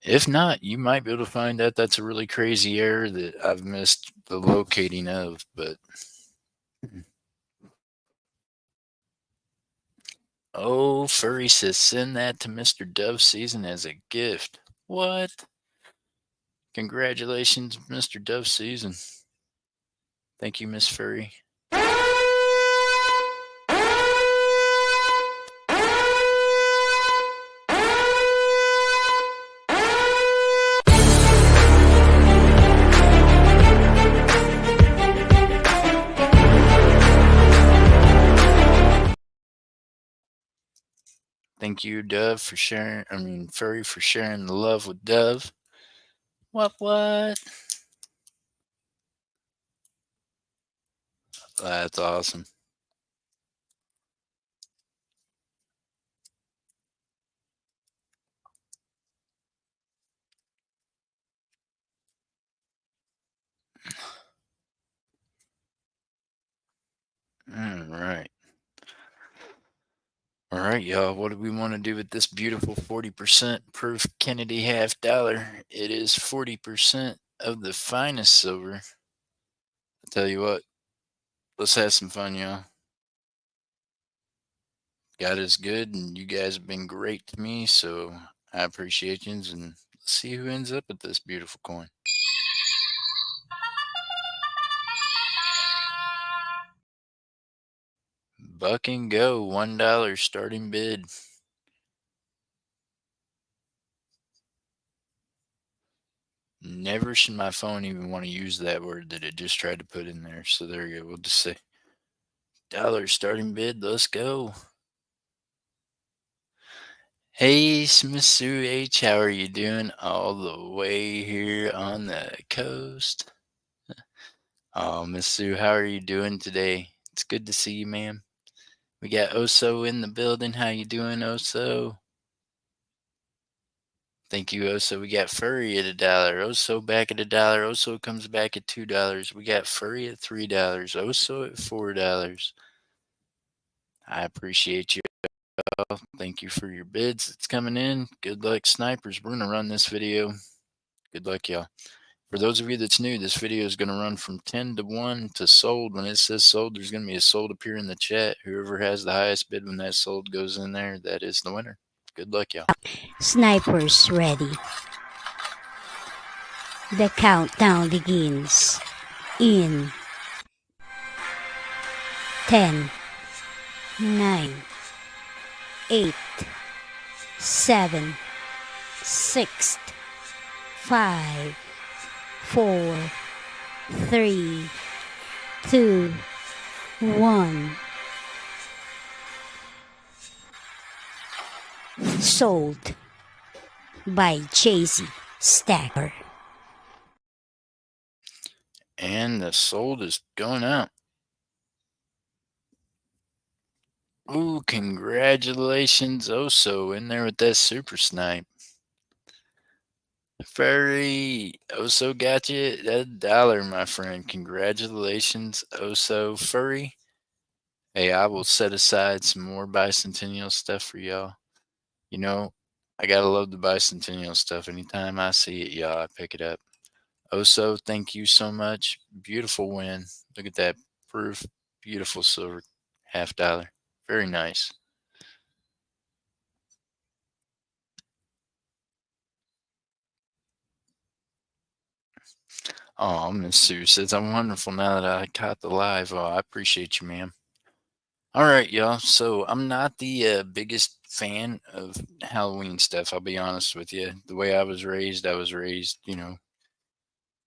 If not, you might be able to find that that's a really crazy error that I've missed the locating of, but oh, Furry says send that to Mr. Dove Season as a gift. What? Congratulations, Mr. Dove Season. Thank you, Miss Furry. Thank you, Dove, for sharing. Furry for sharing the love with Dove. What? That's awesome. All right. All right, y'all. What do we want to do with this beautiful 40% proof Kennedy half dollar? It is 40% of the finest silver. I tell you what, let's have some fun, y'all. God is good, and you guys have been great to me, so I appreciate you. And let's see who ends up with this beautiful coin. Buck and go, $1 starting bid. Never should my phone even want to use that word that it just tried to put in there. So there you go. We'll just say dollar starting bid. Let's go. Hey, Miss Sue H, how are you doing all the way here on the coast? Oh, Miss Sue, how are you doing today? It's good to see you, ma'am. We got Oso in the building. How you doing, Oso? Thank you, Oso. We got Furry at $1. Oso back at $1. Oso comes back at $2. We got Furry at $3. Oso at $4. I appreciate you all. Thank you for your bids that's coming in. Good luck, snipers. We're going to run this video. Good luck, y'all. For those of you that's new, this video is going to run from 10 to 1 to sold. When it says sold, there's going to be a sold appear in the chat. Whoever has the highest bid when that sold goes in there, that is the winner. Good luck, y'all. Snipers ready. The countdown begins in 10, 9, 8, 7, 6, 5, 4, 3, 2, 1. Sold by Chasey Stacker. And the sold is going out. Ooh, congratulations, Oso, in there with that super snipe. Furry, Oso got you at $1, my friend. Congratulations, Oso. Furry. Hey, I will set aside some more bicentennial stuff for y'all. You know, I gotta love the bicentennial stuff. Anytime I see it, y'all, I pick it up. Oso, thank you so much. Beautiful win. Look at that proof. Beautiful silver $50. Very nice. Oh, Miss Sue says, I'm wonderful now that I caught the live. Oh, I appreciate you, ma'am. All right, y'all. So I'm not the biggest fan of Halloween stuff. I'll be honest with you. The way I was raised,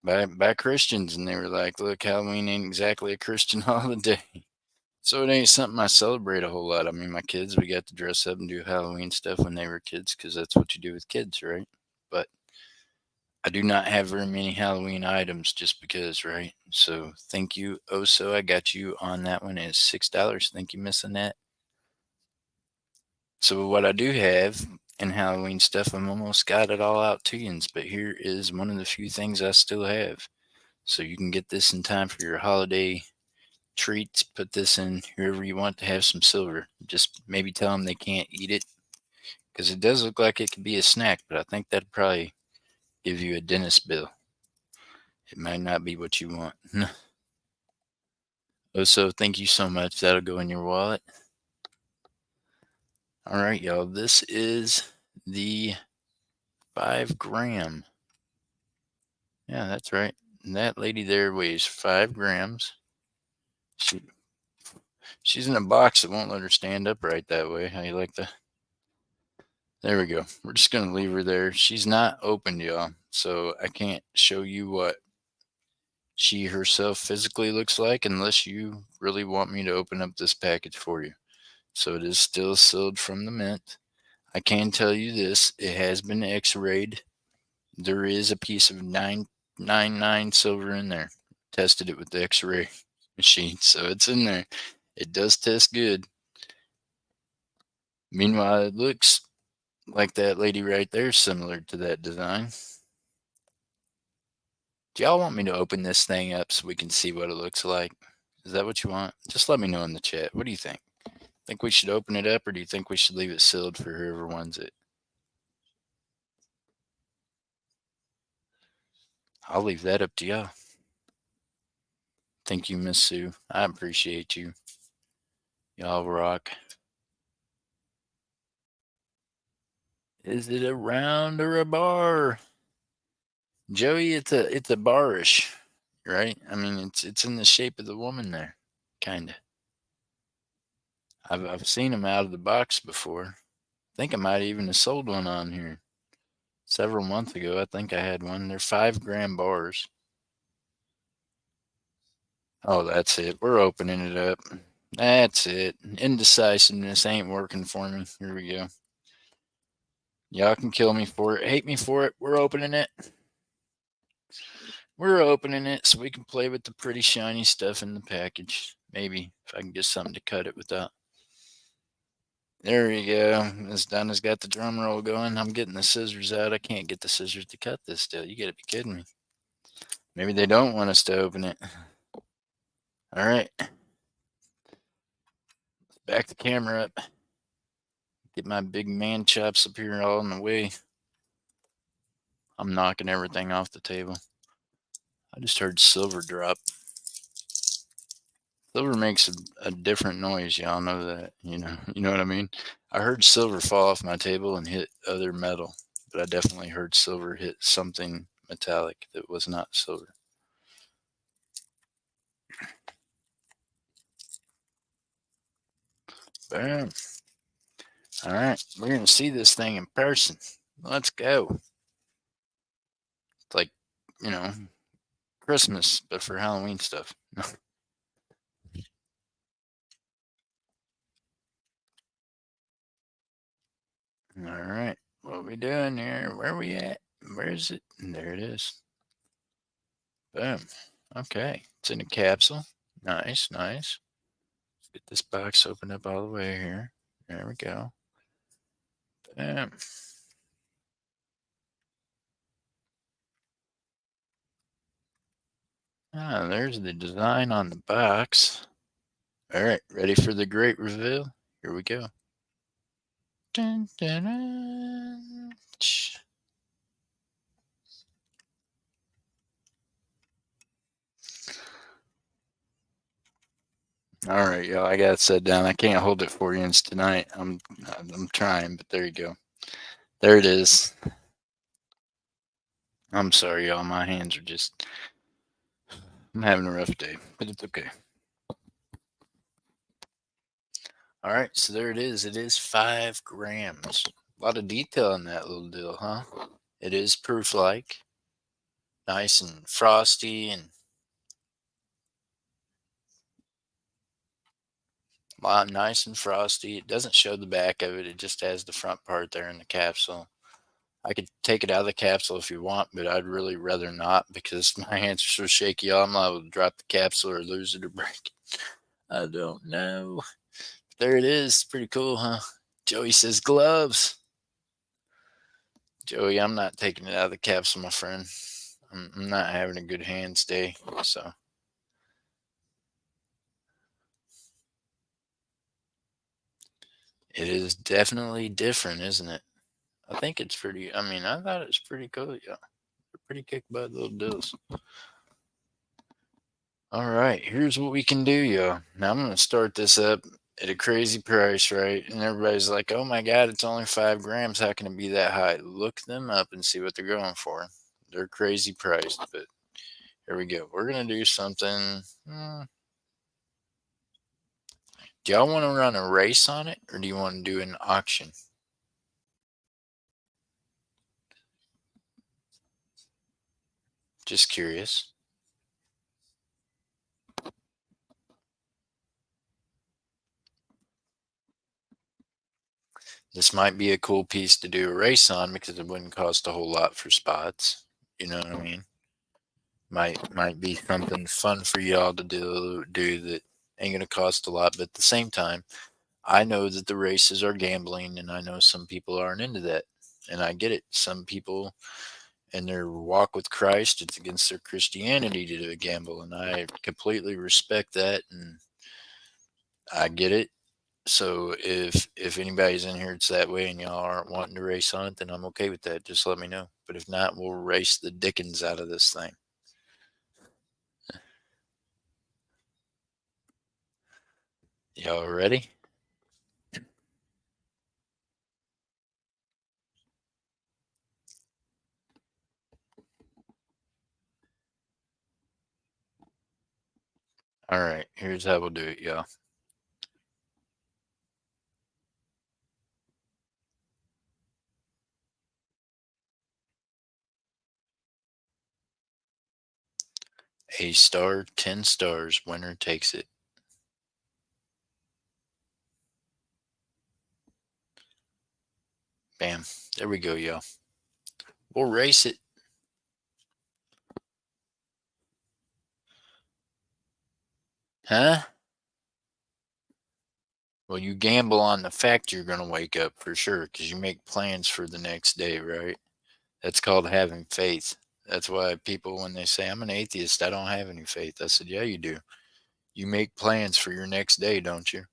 by Christians, and they were like, "Look, Halloween ain't exactly a Christian holiday." So it ain't something I celebrate a whole lot. I mean, my kids, we got to dress up and do Halloween stuff when they were kids because that's what you do with kids, right? But I do not have very many Halloween items just because, right? So thank you, Oso. I got you on that one. It's $6. Thank you, Miss Annette. So what I do have in Halloween stuff, I'm almost got it all out to you. But here is one of the few things I still have. So you can get this in time for your holiday treats. Put this in whoever you want to have some silver. Just maybe tell them they can't eat it because it does look like it could be a snack, but I think that'd probably give you a dentist bill. It might not be what you want. Also, thank you so much. That'll go in your wallet. All right, y'all. This is the 5 gram. Yeah, that's right. And that lady there weighs 5 grams. She's in a box that won't let her stand upright that way. How you like that? There we go. We're just going to leave her there. She's not opened, y'all. So I can't show you what she herself physically looks like unless you really want me to open up this package for you. So it is still sealed from the mint. I can tell you this. It has been x-rayed. There is a piece of 999 silver in there. Tested it with the x-ray machine. So it's in there. It does test good. Meanwhile, it looks like that lady right there, similar to that design. Do y'all want me to open this thing up so we can see what it looks like? Is that what you want? Just let me know in the chat. What do you think? Think we should open it up, or do you think we should leave it sealed for whoever wants it? I'll leave that up to y'all. Thank you, Miss Sue. I appreciate you. Y'all rock. Is it a round or a bar? Joey, it's a barish, right? I mean, it's in the shape of the woman there, kinda. I've seen them out of the box before. I think I might even have sold one on here several months ago. I think I had one. They're 5 gram bars. Oh, that's it. We're opening it up. That's it. Indecisiveness ain't working for me. Here we go. Y'all can kill me for it, hate me for it. We're opening it. We're opening it so we can play with the pretty shiny stuff in the package. Maybe if I can get something to cut it without. There you go. Miss Donna's got the drum roll going. I'm getting the scissors out. I can't get the scissors to cut this still. You gotta be kidding me. Maybe they don't want us to open it. All right. Back the camera up. Get my big man chops up here all in the way. I'm knocking everything off the table. I just heard silver drop. Silver makes a different noise. Y'all know that. You know what I mean? I heard silver fall off my table and hit other metal, but I definitely heard silver hit something metallic that was not silver. Bam. All right. We're going to see this thing in person. Let's go. It's like, you know, Christmas, but for Halloween stuff. All right. What we doing here? Where we at? Where is it? There it is. Boom. Okay. It's in a capsule. Nice, nice. Let's get this box opened up all the way here. There we go. Boom. Ah, there's the design on the box. All right. Ready for the great reveal? Here we go. Dun, dun, dun. All right, y'all. I got it set down. I can't hold it 4 inches tonight. I'm trying, but there you go. There it is. I'm sorry, y'all. My hands are just. I'm having a rough day, but it's okay. All right, so there it is. It is 5 grams. A lot of detail in that little deal, huh? It is proof-like, nice and frosty, and nice and frosty. It doesn't show the back of it. It just has the front part there in the capsule. I could take it out of the capsule if you want, but I'd really rather not because my hands are so shaky. I'm liable to drop the capsule or lose it or break it. I don't know. There it is. Pretty cool, huh? Joey says gloves. Joey, I'm not taking it out of the capsule, my friend. I'm not having a good hands day, so. It is definitely different, isn't it? I think it's pretty. I mean, I thought it was pretty cool. Yeah, they're pretty kick butt little deals. All right, here's what we can do, y'all. Now I'm gonna start this up at a crazy price, right? And everybody's like, "Oh my God, it's only 5 grams. How can it be that high?" Look them up and see what they're going for. They're crazy priced, but here we go. We're gonna do something. Do y'all want to run a race on it, or do you want to do an auction? Just curious. This might be a cool piece to do a race on because it wouldn't cost a whole lot for spots. You know what I mean? Might be something fun for y'all to do that ain't gonna cost a lot, but at the same time, I know that the races are gambling, and I know some people aren't into that, and I get it. Some people in their walk with Christ, it's against their Christianity to do a gamble, and I completely respect that, and I get it. So if anybody's in here it's that way and y'all aren't wanting to race on it, then I'm okay with that. Just let me know. But if not, we'll race the dickens out of this thing. Y'all ready? All right, here's how we'll do it, y'all. A star, 10 stars, winner takes it. Bam. There we go, y'all. We'll race it. Huh? Well, you gamble on the fact you're going to wake up for sure because you make plans for the next day, right? That's called having faith. That's why people, when they say, I'm an atheist, I don't have any faith. I said, yeah, you do. You make plans for your next day, don't you?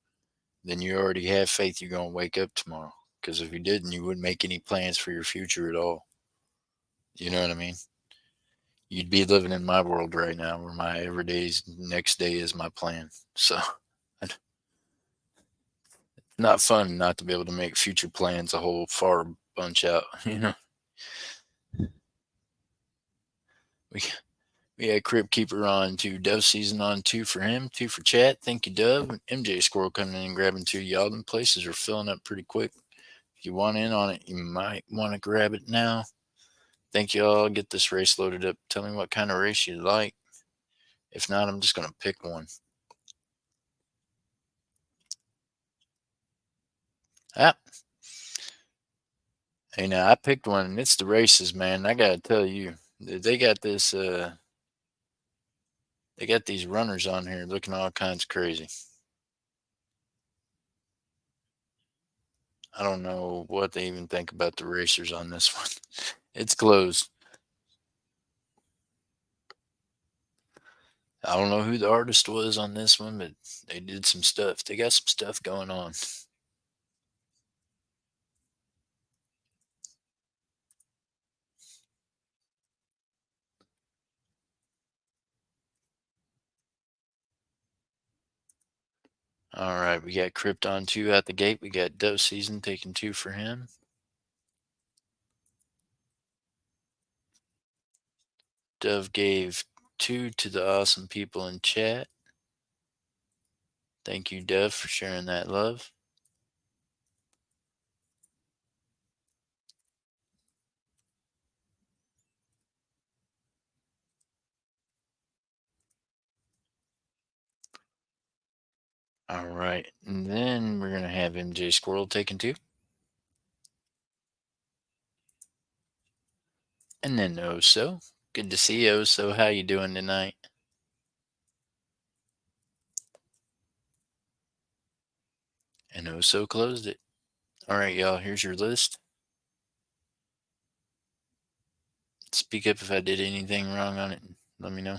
Then you already have faith you're going to wake up tomorrow. Because if you didn't, you wouldn't make any plans for your future at all. You know what I mean? You'd be living in my world right now where my everyday's next day is my plan. So it's not fun not to be able to make future plans a whole far bunch out, you know? We we had Crypt Keeper on 2, Dove Season on 2 for him, 2 for chat. Thank you, Dove. MJ Squirrel coming in and grabbing 2. Y'all, them places are filling up pretty quick. If you want in on it, you might want to grab it now. Thank you all. Get this race loaded up. Tell me what kind of race you like. If not, I'm just going to pick one. Ah. Hey, now I picked one, and it's the races, man. I got to tell you, they got this, they got these runners on here looking all kinds of crazy. I don't know what they even think about the racers on this one. It's closed. I don't know who the artist was on this one, but they did some stuff. They got some stuff going on. All right, we got Crypt on 2 out the gate. We got Dove Season taking 2 for him. Dove gave 2 to the awesome people in chat. Thank you, Dove, for sharing that love. All right, and then we're gonna have MJ Squirrel taking 2, and then Oso. Good to see you, Oso. How you doing tonight? And Oso closed it. All right, y'all. Here's your list. Speak up if I did anything wrong on it. Let me know.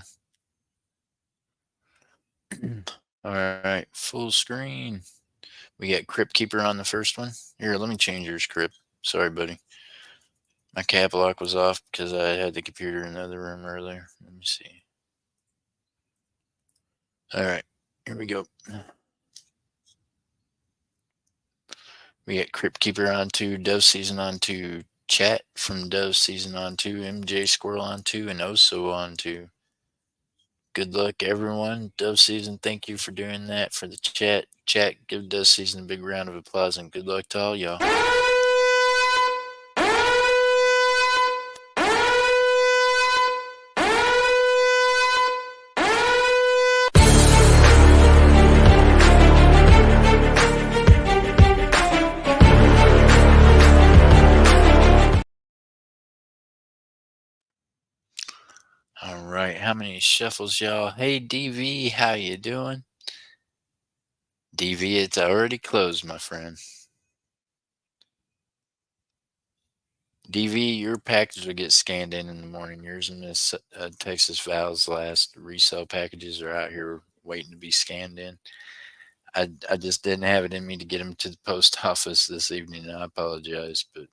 All right, full screen. We got Crypt Keeper on the first one. Here, let me change yours, Crypt. Sorry, buddy. My cap lock was off because I had the computer in the other room earlier. Let me see. All right, here we go. We got Crypt Keeper on 2, Dove Season on 2, chat from Dove Season on 2, MJ Squirrel on 2, and Oso on 2. Good luck, everyone. Dove Season, thank you for doing that for the chat. Chat, give Dove Season a big round of applause and good luck to all y'all. All right, how many shuffles, y'all? Hey, DV, how you doing? DV, it's already closed, my friend. DV, your package will get scanned in the morning. Yours and Miss Texas Val's last resale packages are out here waiting to be scanned in. I just didn't have it in me to get them to the post office this evening. I apologize, but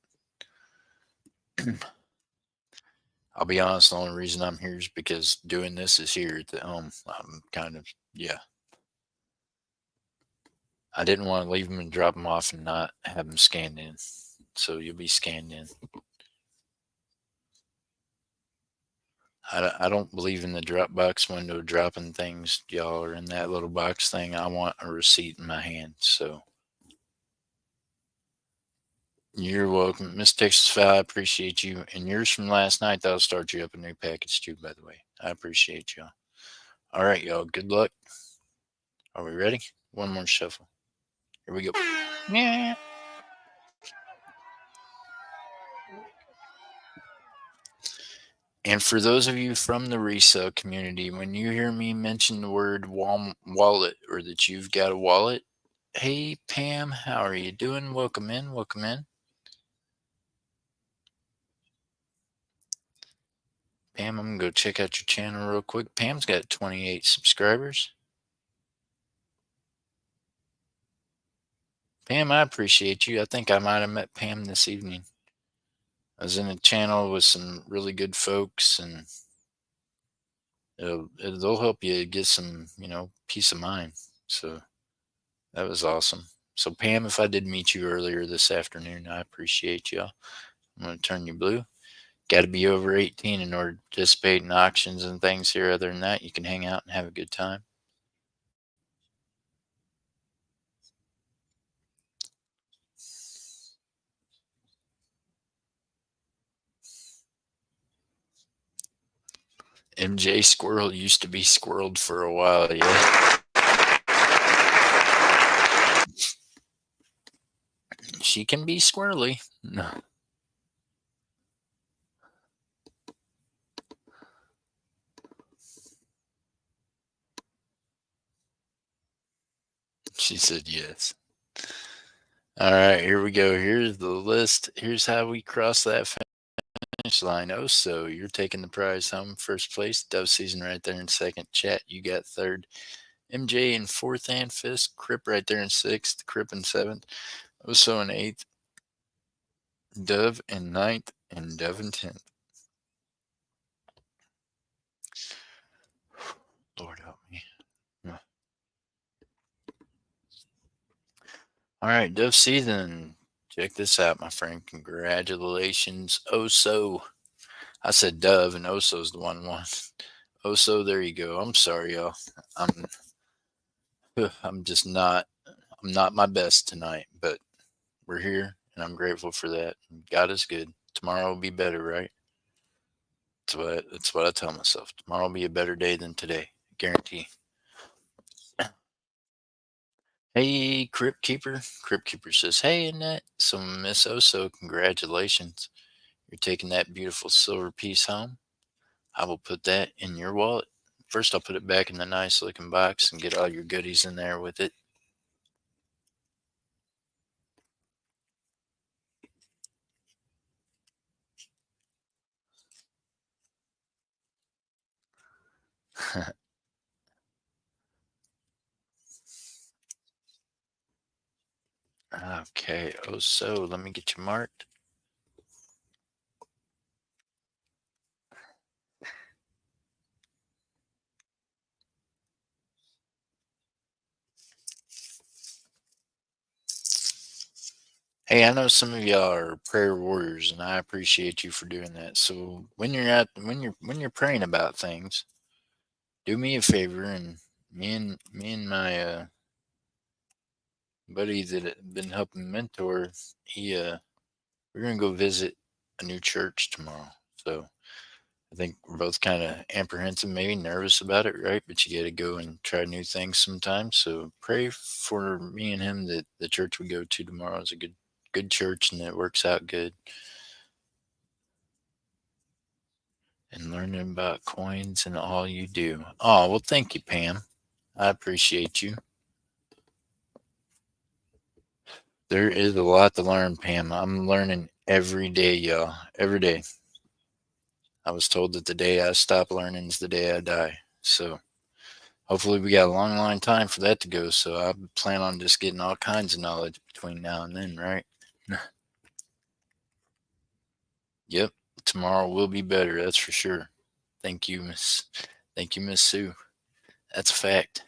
I'll be honest, the only reason I'm here is because doing this is here at the home. I'm kind of, yeah. I didn't want to leave them and drop them off and not have them scanned in. So you'll be scanned in. I don't believe in the Dropbox window dropping things, y'all, or in that little box thing. I want a receipt in my hand. So you're welcome. Miss Texas Fowl, I appreciate you. And yours from last night, that'll start you up a new package too, by the way. I appreciate y'all. All right, y'all. Good luck. Are we ready? One more shuffle. Here we go. Yeah. And for those of you from the resale community, when you hear me mention the word wallet or that you've got a wallet, Hey, Pam, how are you doing? Welcome in, welcome in. Pam, I'm going to go check out your channel real quick. Pam's got 28 subscribers. Pam, I appreciate you. I think I might have met Pam this evening. I was in a channel with some really good folks, and they'll help you get some, peace of mind. So that was awesome. So, Pam, if I did meet you earlier this afternoon, I appreciate y'all. I'm going to turn you blue. Got to be over 18 in order to participate in auctions and things here. Other than that, you can hang out and have a good time. MJ Squirrel used to be squirreled for a while, yeah. She can be squirrely. No. She said yes. All right, here we go. Here's the list. Here's how we cross that finish line. Oh, so you're taking the prize home. First place, Dove Season right there in second. Chat, you got third. MJ in fourth and fifth. Crip right there in sixth. Crip in seventh. Oso in eighth. Dove in ninth. And Dove in 10th. Lord help me. All right, Dove Season. Check this out, my friend. Congratulations. Oso. I said Dove, and Oso's the one. Oso, there you go. I'm sorry, y'all. I'm I'm just not I'm not my best tonight, but we're here and I'm grateful for that. God is good. Tomorrow will be better, right? That's what I tell myself. Tomorrow will be a better day than today. Guarantee. Hey, Crypt Keeper. Crypt Keeper says, hey, Annette. So, Miss Oso, congratulations. You're taking that beautiful silver piece home. I will put that in your wallet. First, I'll put it back in the nice looking box and get all your goodies in there with it. Okay. Oh, so let me get you marked. Hey, I know some of y'all are prayer warriors, and I appreciate you for doing that. So when you're praying about things, do me a favor, and me and my buddy that had been helping mentor, we're gonna go visit a new church tomorrow. So I think we're both kind of apprehensive, maybe nervous about it, right? But you got to go and try new things sometimes. So pray for me and him that the church we go to tomorrow is a good church and that it works out good. And learning about coins and all you do. Oh, well, thank you, Pam. I appreciate you. There is a lot to learn, Pam. I'm learning every day, y'all. Every day. I was told that the day I stop learning is the day I die. So hopefully we got a long time for that to go. So I plan on just getting all kinds of knowledge between now and then, right? Yep. Tomorrow will be better, that's for sure. Thank you, Miss. Thank you, Miss Sue. That's a fact.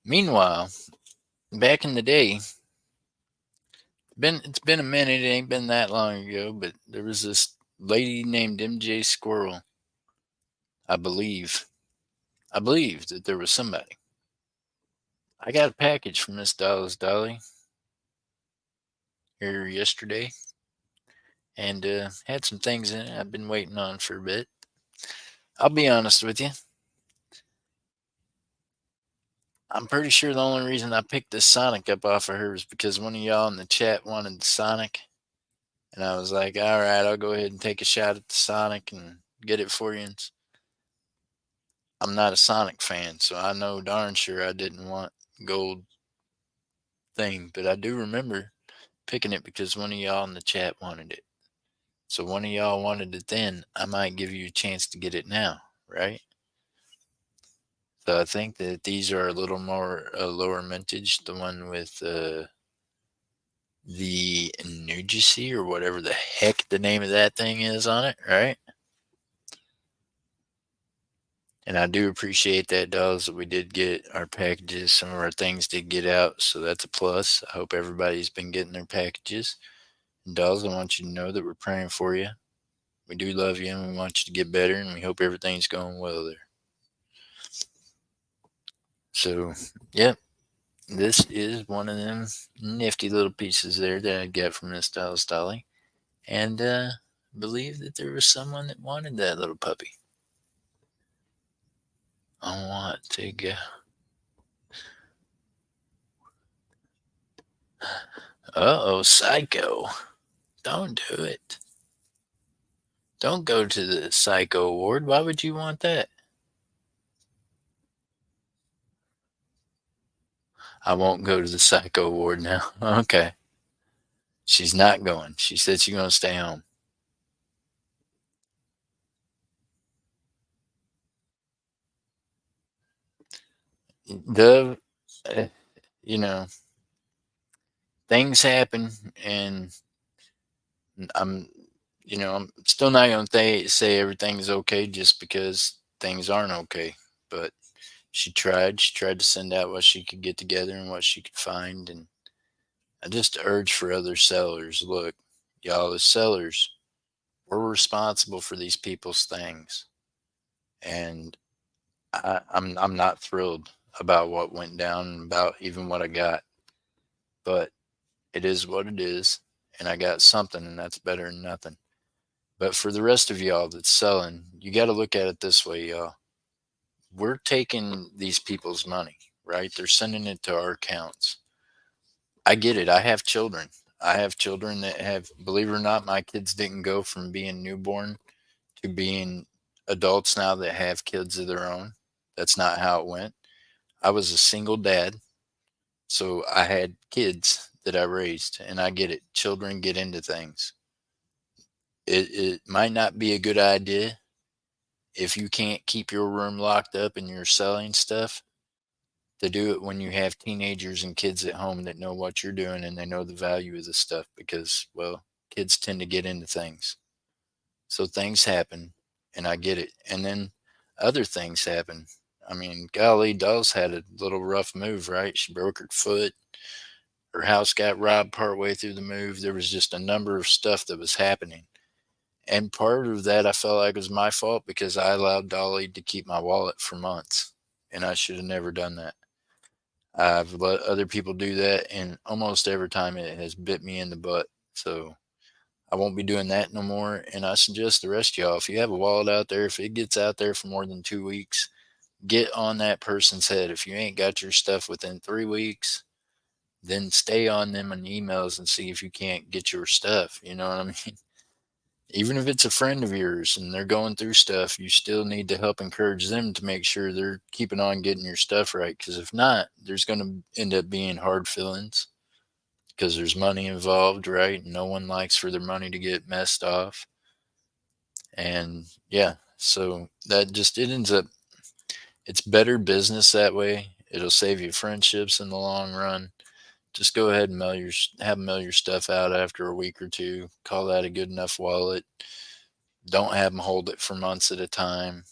Meanwhile, back in the day, it's been a minute. It ain't been that long ago, but there was this lady named MJ Squirrel. I believe. I believe that there was somebody. I got a package from Miss Dallas Dolly here yesterday, and had some things in it I've been waiting on for a bit. I'll be honest with you. I'm pretty sure the only reason I picked this Sonic up off of her is because one of y'all in the chat wanted the Sonic. And I was like, all right, I'll go ahead and take a shot at the Sonic and get it for you. And I'm not a Sonic fan, so I know darn sure I didn't want gold thing, but I do remember picking it because one of y'all in the chat wanted it. So one of y'all wanted it then. I might give you a chance to get it now, right? So I think that these are a little more lower mintage. The one with the Nugacy or whatever the heck the name of that thing is on it, right? And I do appreciate that, dolls, that we did get our packages. Some of our things did get out, so that's a plus. I hope everybody's been getting their packages. And dolls, I want you to know that we're praying for you. We do love you and we want you to get better, and we hope everything's going well there. So, yep, this is one of them nifty little pieces there that I got from Miss Dolls Dolly. And believe that there was someone that wanted that little puppy. I want to go. Uh-oh, psycho. Don't do it. Don't go to the psycho ward. Why would you want that? I won't go to the psycho ward now. Okay. She's not going. She said she's going to stay home. Dove, uh, you know, things happen, and I'm, I'm still not going to say everything's okay just because things aren't okay. But she tried. She tried to send out what she could get together and what she could find. And I just urge for other sellers, look, y'all as sellers, we're responsible for these people's things. And I'm not thrilled about what went down and about even what I got. But it is what it is. And I got something, and that's better than nothing. But for the rest of y'all that's selling, you got to look at it this way, y'all. We're taking these people's money, right? They're sending it to our accounts. I get it. I have children. I have children that have, believe it or not, my kids didn't go from being newborn to being adults now that have kids of their own. That's not how it went. I was a single dad, so I had kids that I raised, and I get it. Children get into things. It might not be a good idea if you can't keep your room locked up and you're selling stuff to do it when you have teenagers and kids at home that know what you're doing and they know the value of the stuff because, well, kids tend to get into things. So things happen, and I get it. And then other things happen. I mean, golly, Dawes had a little rough move, right? She broke her foot. Her house got robbed partway through the move. There was just a number of stuff that was happening. And part of that I felt like was my fault because I allowed Dolly to keep my wallet for months. And I should have never done that. I've let other people do that, and almost every time it has bit me in the butt. So I won't be doing that no more. And I suggest the rest of y'all, if you have a wallet out there, if it gets out there for more than 2 weeks, get on that person's head. If you ain't got your stuff within 3 weeks, then stay on them on emails and see if you can't get your stuff. You know what I mean? Even if it's a friend of yours and they're going through stuff, you still need to help encourage them to make sure they're keeping on getting your stuff right. Because if not, there's going to end up being hard feelings because there's money involved, right? No one likes for their money to get messed off. And yeah, so that just, it ends up, it's better business that way. It'll save you friendships in the long run. Just go ahead and have them mail your stuff out after a week or two. Call that a good enough wallet. Don't have them hold it for months at a time.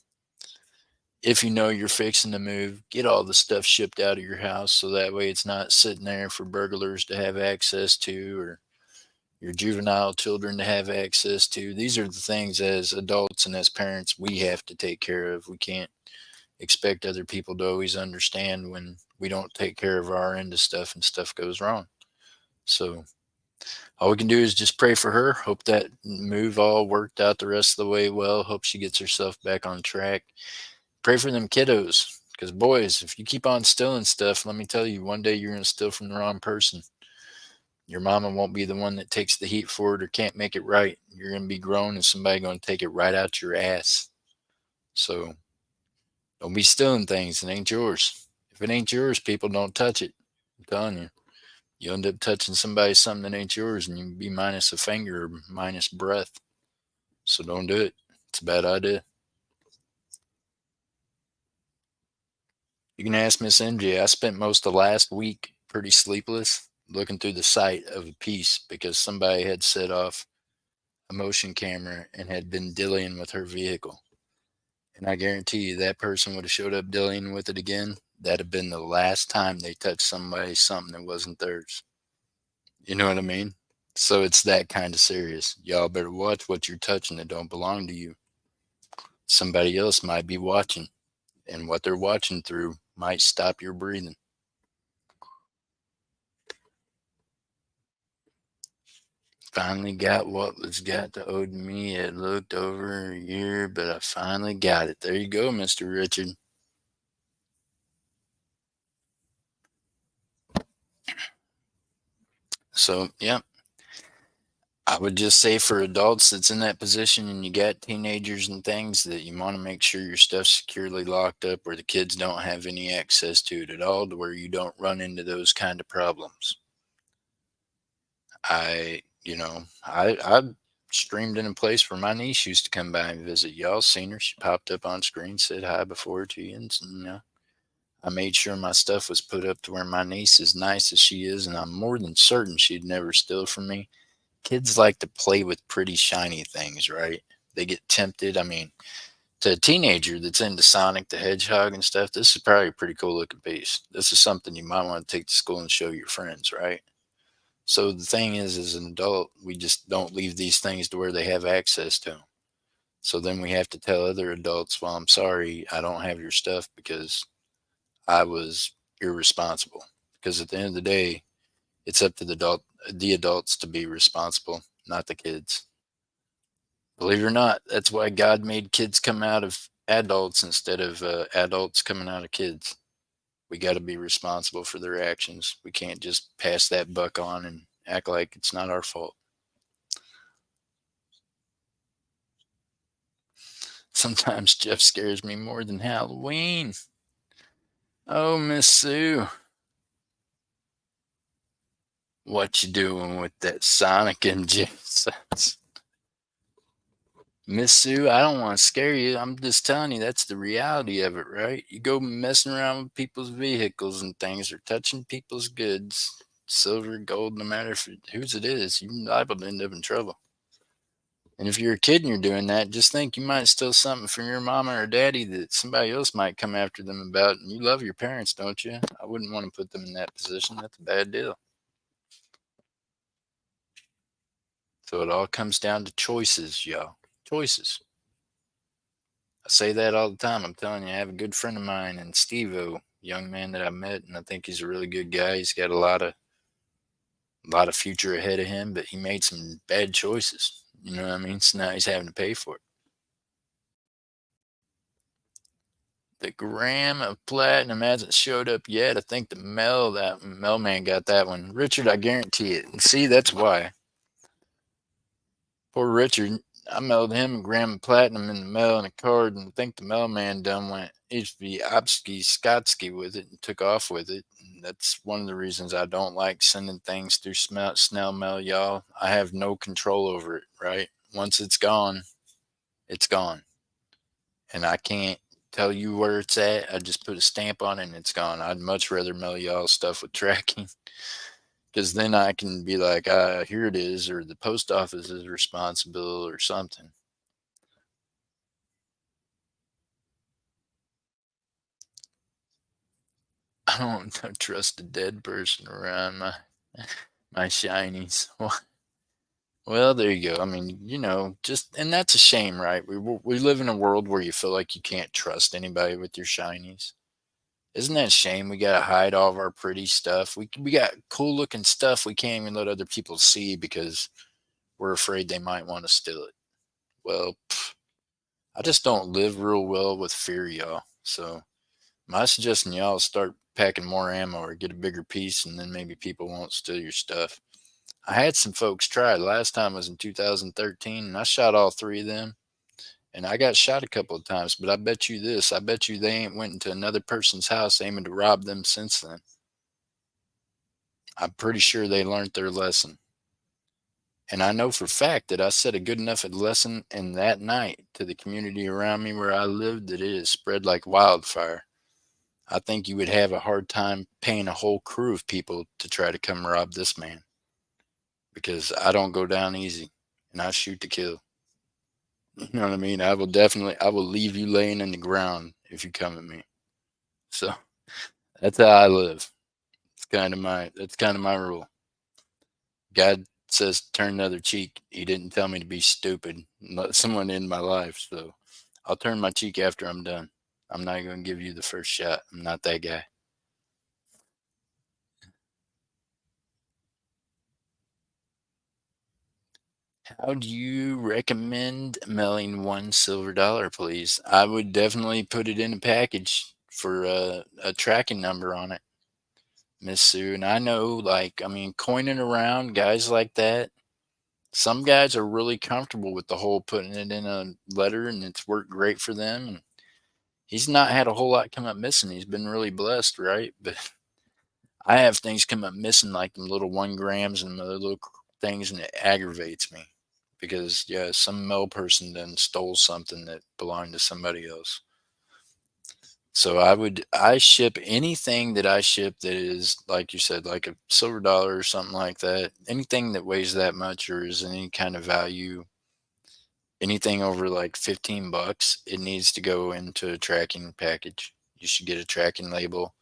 If you know you're fixing to move, get all the stuff shipped out of your house so that way it's not sitting there for burglars to have access to or your juvenile children to have access to. These are the things as adults and as parents we have to take care of. We can't expect other people to always understand when we don't take care of our end of stuff and stuff goes wrong. So all we can do is just pray for her. Hope that move all worked out the rest of the way well. Hope she gets herself back on track. Pray for them kiddos. Because, boys, if you keep on stealing stuff, let me tell you, one day you're going to steal from the wrong person. Your mama won't be the one that takes the heat for it or can't make it right. You're going to be grown and somebody going to take it right out your ass. So don't be stealing things. It ain't yours. If it ain't yours, people, don't touch it. I'm telling you. You end up touching somebody something that ain't yours, and you be minus a finger or minus breath. So don't do it. It's a bad idea. You can ask Miss MJ. I spent most of last week pretty sleepless looking through the sight of a piece because somebody had set off a motion camera and had been dillying with her vehicle. And I guarantee you that person would have showed up dillying with it again. That'd have been the last time they touched somebody something that wasn't theirs. You know what I mean? So it's that kind of serious. Y'all better watch what you're touching that don't belong to you. Somebody else might be watching, and what they're watching through might stop your breathing. Finally got what was got to owed me. It looked over a year, but I finally got it. There you go, Mr. Richard. So, yeah, I would just say for adults that's in that position and you got teenagers and things that you want to make sure your stuff's securely locked up where the kids don't have any access to it at all, to where you don't run into those kind of problems. I streamed in a place where my niece used to come by and visit. Y'all seen her? She popped up on screen, said hi before to you, and I made sure my stuff was put up to where my niece, as nice as she is, and I'm more than certain she'd never steal from me. Kids like to play with pretty shiny things, right? They get tempted. I mean, to a teenager that's into Sonic the Hedgehog and stuff, this is probably a pretty cool looking piece. This is something you might want to take to school and show your friends, right? So the thing is, as an adult, we just don't leave these things to where they have access to them. So then we have to tell other adults, well, I'm sorry, I don't have your stuff because I was irresponsible. Because at the end of the day, it's up to the adults to be responsible, not the kids. Believe it or not, that's why God made kids come out of adults instead of adults coming out of kids. We got to be responsible for their actions. We can't just pass that buck on and act like it's not our fault. Sometimes Jeff scares me more than Halloween. Oh, Miss Sue, what you doing with that Sonic and Jason? Miss Sue, I don't want to scare you. I'm just telling you that's the reality of it, right? You go messing around with people's vehicles and things or touching people's goods, silver, gold, no matter whose it is, you're liable to end up in trouble. And if you're a kid and you're doing that, just think you might steal something from your mama or daddy that somebody else might come after them about. And you love your parents, don't you? I wouldn't want to put them in that position. That's a bad deal. So it all comes down to choices, y'all. Choices. I say that all the time. I'm telling you, I have a good friend of mine and Steve-O, young man that I met, and I think he's a really good guy. He's got a lot of future ahead of him, but he made some bad choices. You know what I mean? So now he's having to pay for it. The gram of platinum hasn't showed up yet. I think that mailman got that one. Richard, I guarantee it. And see, that's why. Poor Richard, I mailed him a gram of platinum in the mail and a card, and I think the mailman done went HB Obsky Skotsky with it and took off with it. And that's one of the reasons I don't like sending things through snail mail, y'all. I have no control over it, right? Once it's gone, it's gone. And I can't tell you where it's at. I just put a stamp on it and it's gone. I'd much rather mail y'all stuff with tracking because then I can be like, here it is, or the post office is responsible or something. I don't trust a dead person around my shinies. Well, there you go. I mean, just and that's a shame, right? We live in a world where you feel like you can't trust anybody with your shinies. Isn't that a shame? We gotta hide all of our pretty stuff. We got cool looking stuff we can't even let other people see because we're afraid they might want to steal it. Well, I just don't live real well with fear, y'all. So my suggestion, y'all, is start packing more ammo or get a bigger piece, and then maybe people won't steal your stuff. I had some folks try. The last time was in 2013, and I shot all three of them. And I got shot a couple of times, but I bet you this: I bet you they ain't went into another person's house aiming to rob them since then. I'm pretty sure they learned their lesson. And I know for a fact that I set a good enough lesson in that night to the community around me where I lived that it has spread like wildfire. I think you would have a hard time paying a whole crew of people to try to come rob this man because I don't go down easy and I shoot to kill. You know what I mean? I will leave you laying in the ground if you come at me. So that's how I live. That's kind of my rule. God says turn the other cheek. He didn't tell me to be stupid and let someone in my life. So I'll turn my cheek after I'm done. I'm not going to give you the first shot. I'm not that guy. How do you recommend mailing $1 silver, please? I would definitely put it in a package for a tracking number on it, Miss Sue. And I know, like, I mean, coining around guys like that, some guys are really comfortable with the whole putting it in a letter and it's worked great for them. And he's not had a whole lot come up missing. He's been really blessed, right? But I have things come up missing like them little 1 grams and other little things, and it aggravates me because yeah, some male person then stole something that belonged to somebody else. So I ship anything that I ship that is like you said, like a silver dollar or something like that. Anything that weighs that much or is any kind of value, anything over like $15, it needs to go into a tracking package. You should get a tracking label.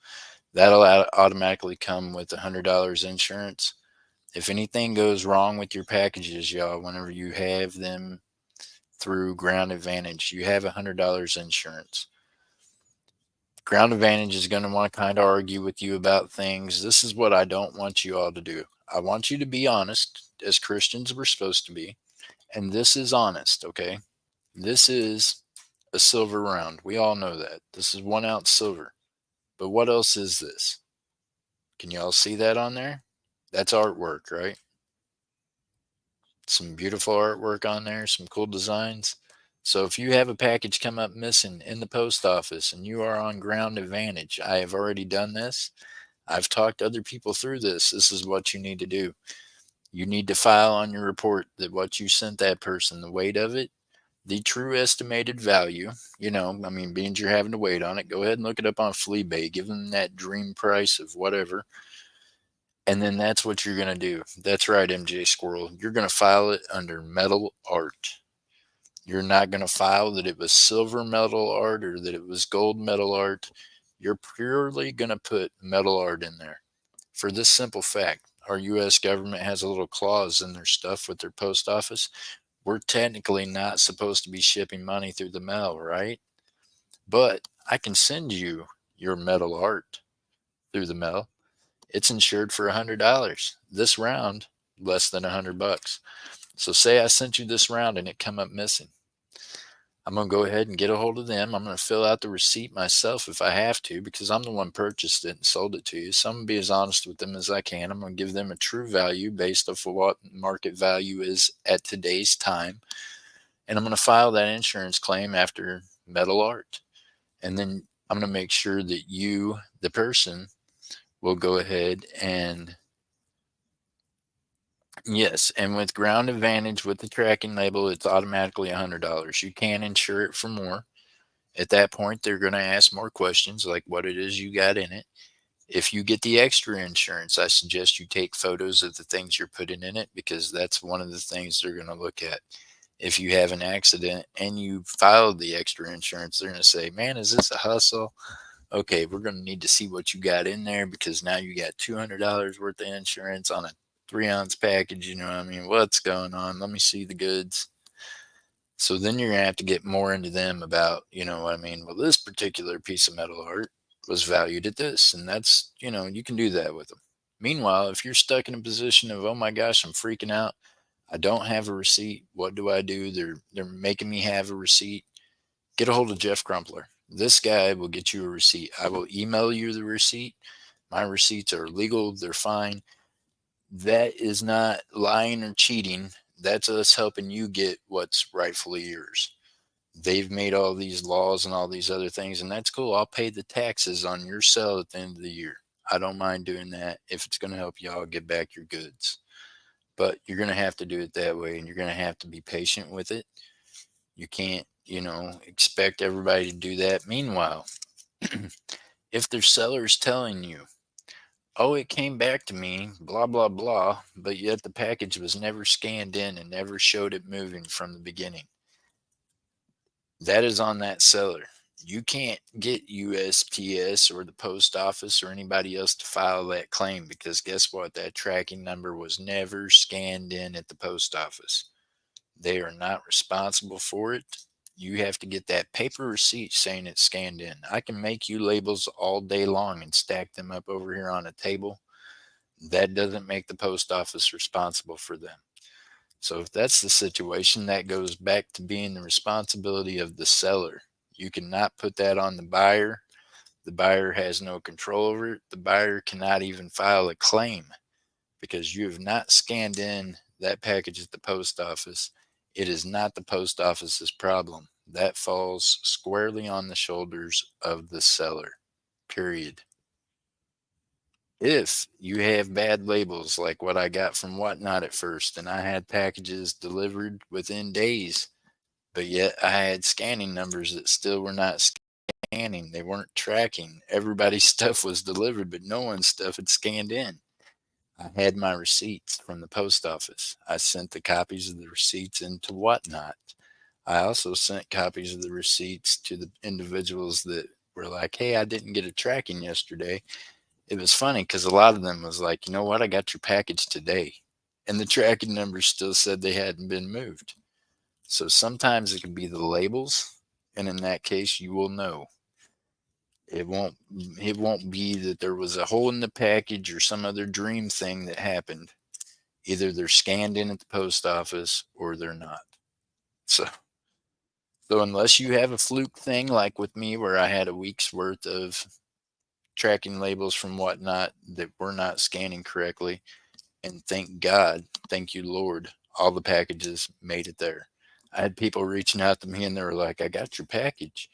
That'll automatically come with $100 insurance. If anything goes wrong with your packages, y'all, whenever you have them through Ground Advantage, you have $100 insurance. Ground Advantage is going to want to kind of argue with you about things. This is what I don't want you all to do. I want you to be honest, as Christians we're supposed to be. And this is honest, okay? This is a silver round. We all know that. This is 1 ounce silver. But what else is this? Can y'all see that on there? That's artwork, right? Some beautiful artwork on there, some cool designs. So if you have a package come up missing in the post office and you are on Ground Advantage, I have already done this. I've talked other people through this. This is what you need to do. You need to file on your report that what you sent that person, the weight of it, the true estimated value, I mean, being you're having to wait on it, go ahead and look it up on Fleabay, give them that dream price of whatever. And then that's what you're going to do. That's right, MJ Squirrel. You're going to file it under metal art. You're not going to file that it was silver metal art or that it was gold metal art. You're purely going to put metal art in there. For this simple fact, our U.S. government has a little clause in their stuff with their post office. We're technically not supposed to be shipping money through the mail, right? But I can send you your metal art through the mail. It's insured for $100. This round, less than $100. So say I sent you this round and it come up missing. I'm going to go ahead and get a hold of them. I'm going to fill out the receipt myself if I have to because I'm the one purchased it and sold it to you. So I'm going to be as honest with them as I can. I'm going to give them a true value based off of what market value is at today's time. And I'm going to file that insurance claim after metal art. And then I'm going to make sure that you, the person, will go ahead and yes, and with Ground Advantage with the tracking label, it's automatically $100. You can insure it for more. At that point, they're going to ask more questions like what it is you got in it. If you get the extra insurance, I suggest you take photos of the things you're putting in it because that's one of the things they're going to look at. If you have an accident and you filed the extra insurance, they're going to say, man, is this a hustle? Okay, we're going to need to see what you got in there because now you got $200 worth of insurance on a 3 ounce package. You know what I mean? What's going on? Let me see the goods. So then you're going to have to get more into them about, you know what I mean? Well, this particular piece of metal art was valued at this. And that's, you can do that with them. Meanwhile, if you're stuck in a position of, oh my gosh, I'm freaking out. I don't have a receipt. What do I do? They're making me have a receipt. Get a hold of Jeff Crumpler. This guy will get you a receipt. I will email you the receipt. My receipts are legal. They're fine. That is not lying or cheating. That's us helping you get what's rightfully yours. They've made all these laws and all these other things, and that's cool. I'll pay the taxes on your sale at the end of the year. I don't mind doing that if it's going to help y'all get back your goods. But you're going to have to do it that way, and you're going to have to be patient with it. You can't, expect everybody to do that. Meanwhile, if their seller's telling you, oh, it came back to me, blah, blah, blah, but yet the package was never scanned in and never showed it moving from the beginning, that is on that seller. You can't get USPS or the post office or anybody else to file that claim because guess what? That tracking number was never scanned in at the post office. They are not responsible for it. You have to get that paper receipt saying it's scanned in. I can make you labels all day long and stack them up over here on a table. That doesn't make the post office responsible for them. So if that's the situation, that goes back to being the responsibility of the seller. You cannot put that on the buyer. The buyer has no control over it. The buyer cannot even file a claim because you have not scanned in that package at the post office. It is not the post office's problem. That falls squarely on the shoulders of the seller. Period. If you have bad labels like what I got from Whatnot at first, and I had packages delivered within days, but yet I had scanning numbers that still were not scanning. They weren't tracking. Everybody's stuff was delivered, but no one's stuff had scanned in. I had my receipts from the post office. I sent the copies of the receipts into Whatnot. I also sent copies of the receipts to the individuals that were like, hey, I didn't get a tracking yesterday. It was funny because a lot of them was like, you know what, I got your package today. And the tracking numbers still said they hadn't been moved. So sometimes it can be the labels, and in that case, you will know. It won't be that there was a hole in the package or some other dream thing that happened. Either they're scanned in at the post office or they're not. So so unless you have a fluke thing like with me where I had a week's worth of tracking labels from Whatnot that were not scanning correctly, and thank God, thank you Lord, all the packages made it there. I had people reaching out to me and they were like, I got your package,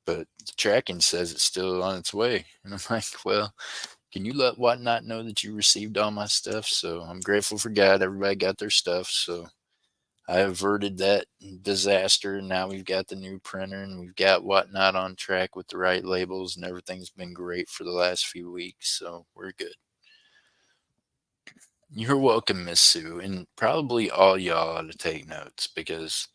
but the tracking says it's still on its way. And I'm like, well, can you let Whatnot know that you received all my stuff? So I'm grateful for God. Everybody got their stuff. So I averted that disaster. Now we've got the new printer and we've got Whatnot on track with the right labels, and everything's been great for the last few weeks. So we're good. You're welcome, Miss Sue. And probably all y'all ought to take notes because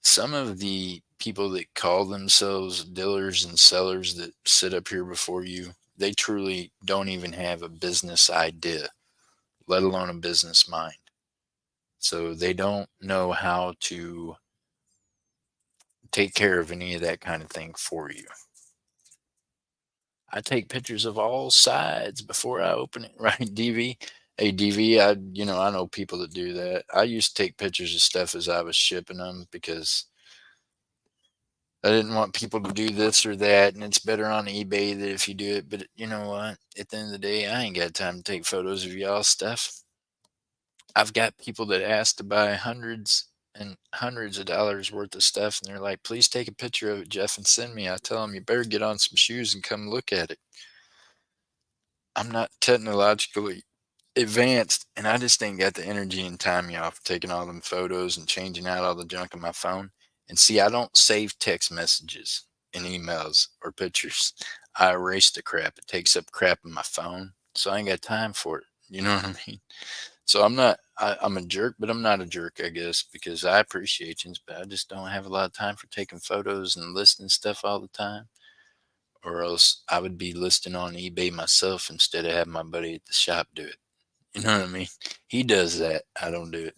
some of the people that call themselves dealers and sellers that sit up here before you, they truly don't even have a business idea, let alone a business mind. So they don't know how to take care of any of that kind of thing for you. I take pictures of all sides before I open it, right, DV? Hey, DV, I know people that do that. I used to take pictures of stuff as I was shipping them because I didn't want people to do this or that, and it's better on eBay that if you do it. But you know what? At the end of the day, I ain't got time to take photos of y'all stuff. I've got people that ask to buy hundreds and hundreds of dollars worth of stuff, and they're like, "Please take a picture of it, Jeff, and send me." I tell them, "You better get on some shoes and come look at it." I'm not technologically advanced, and I just ain't got the energy and time, y'all, for taking all them photos and changing out all the junk on my phone. And see, I don't save text messages and emails or pictures. I erase the crap. It takes up crap in my phone, so I ain't got time for it. You know what I mean? So I'm not. I'm a jerk, but I'm not a jerk, I guess, because I appreciate you, but I just don't have a lot of time for taking photos and listing stuff all the time. Or else I would be listing on eBay myself instead of having my buddy at the shop do it. You know what I mean? He does that. I don't do it.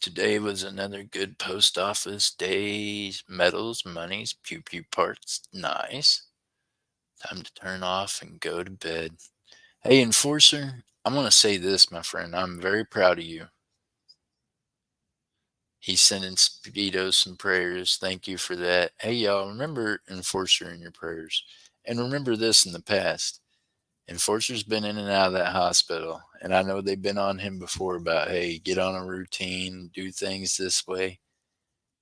Today was another good post office day. Metals, monies, pew pew parts. Nice. Time to turn off and go to bed. Hey, Enforcer, I want to say this, my friend. I'm very proud of you. He's sending Speedo some prayers. Thank you for that. Hey, y'all, remember Enforcer in your prayers. And remember this in the past. Enforcer's been in and out of that hospital, and I know they've been on him before about, hey, get on a routine, do things this way.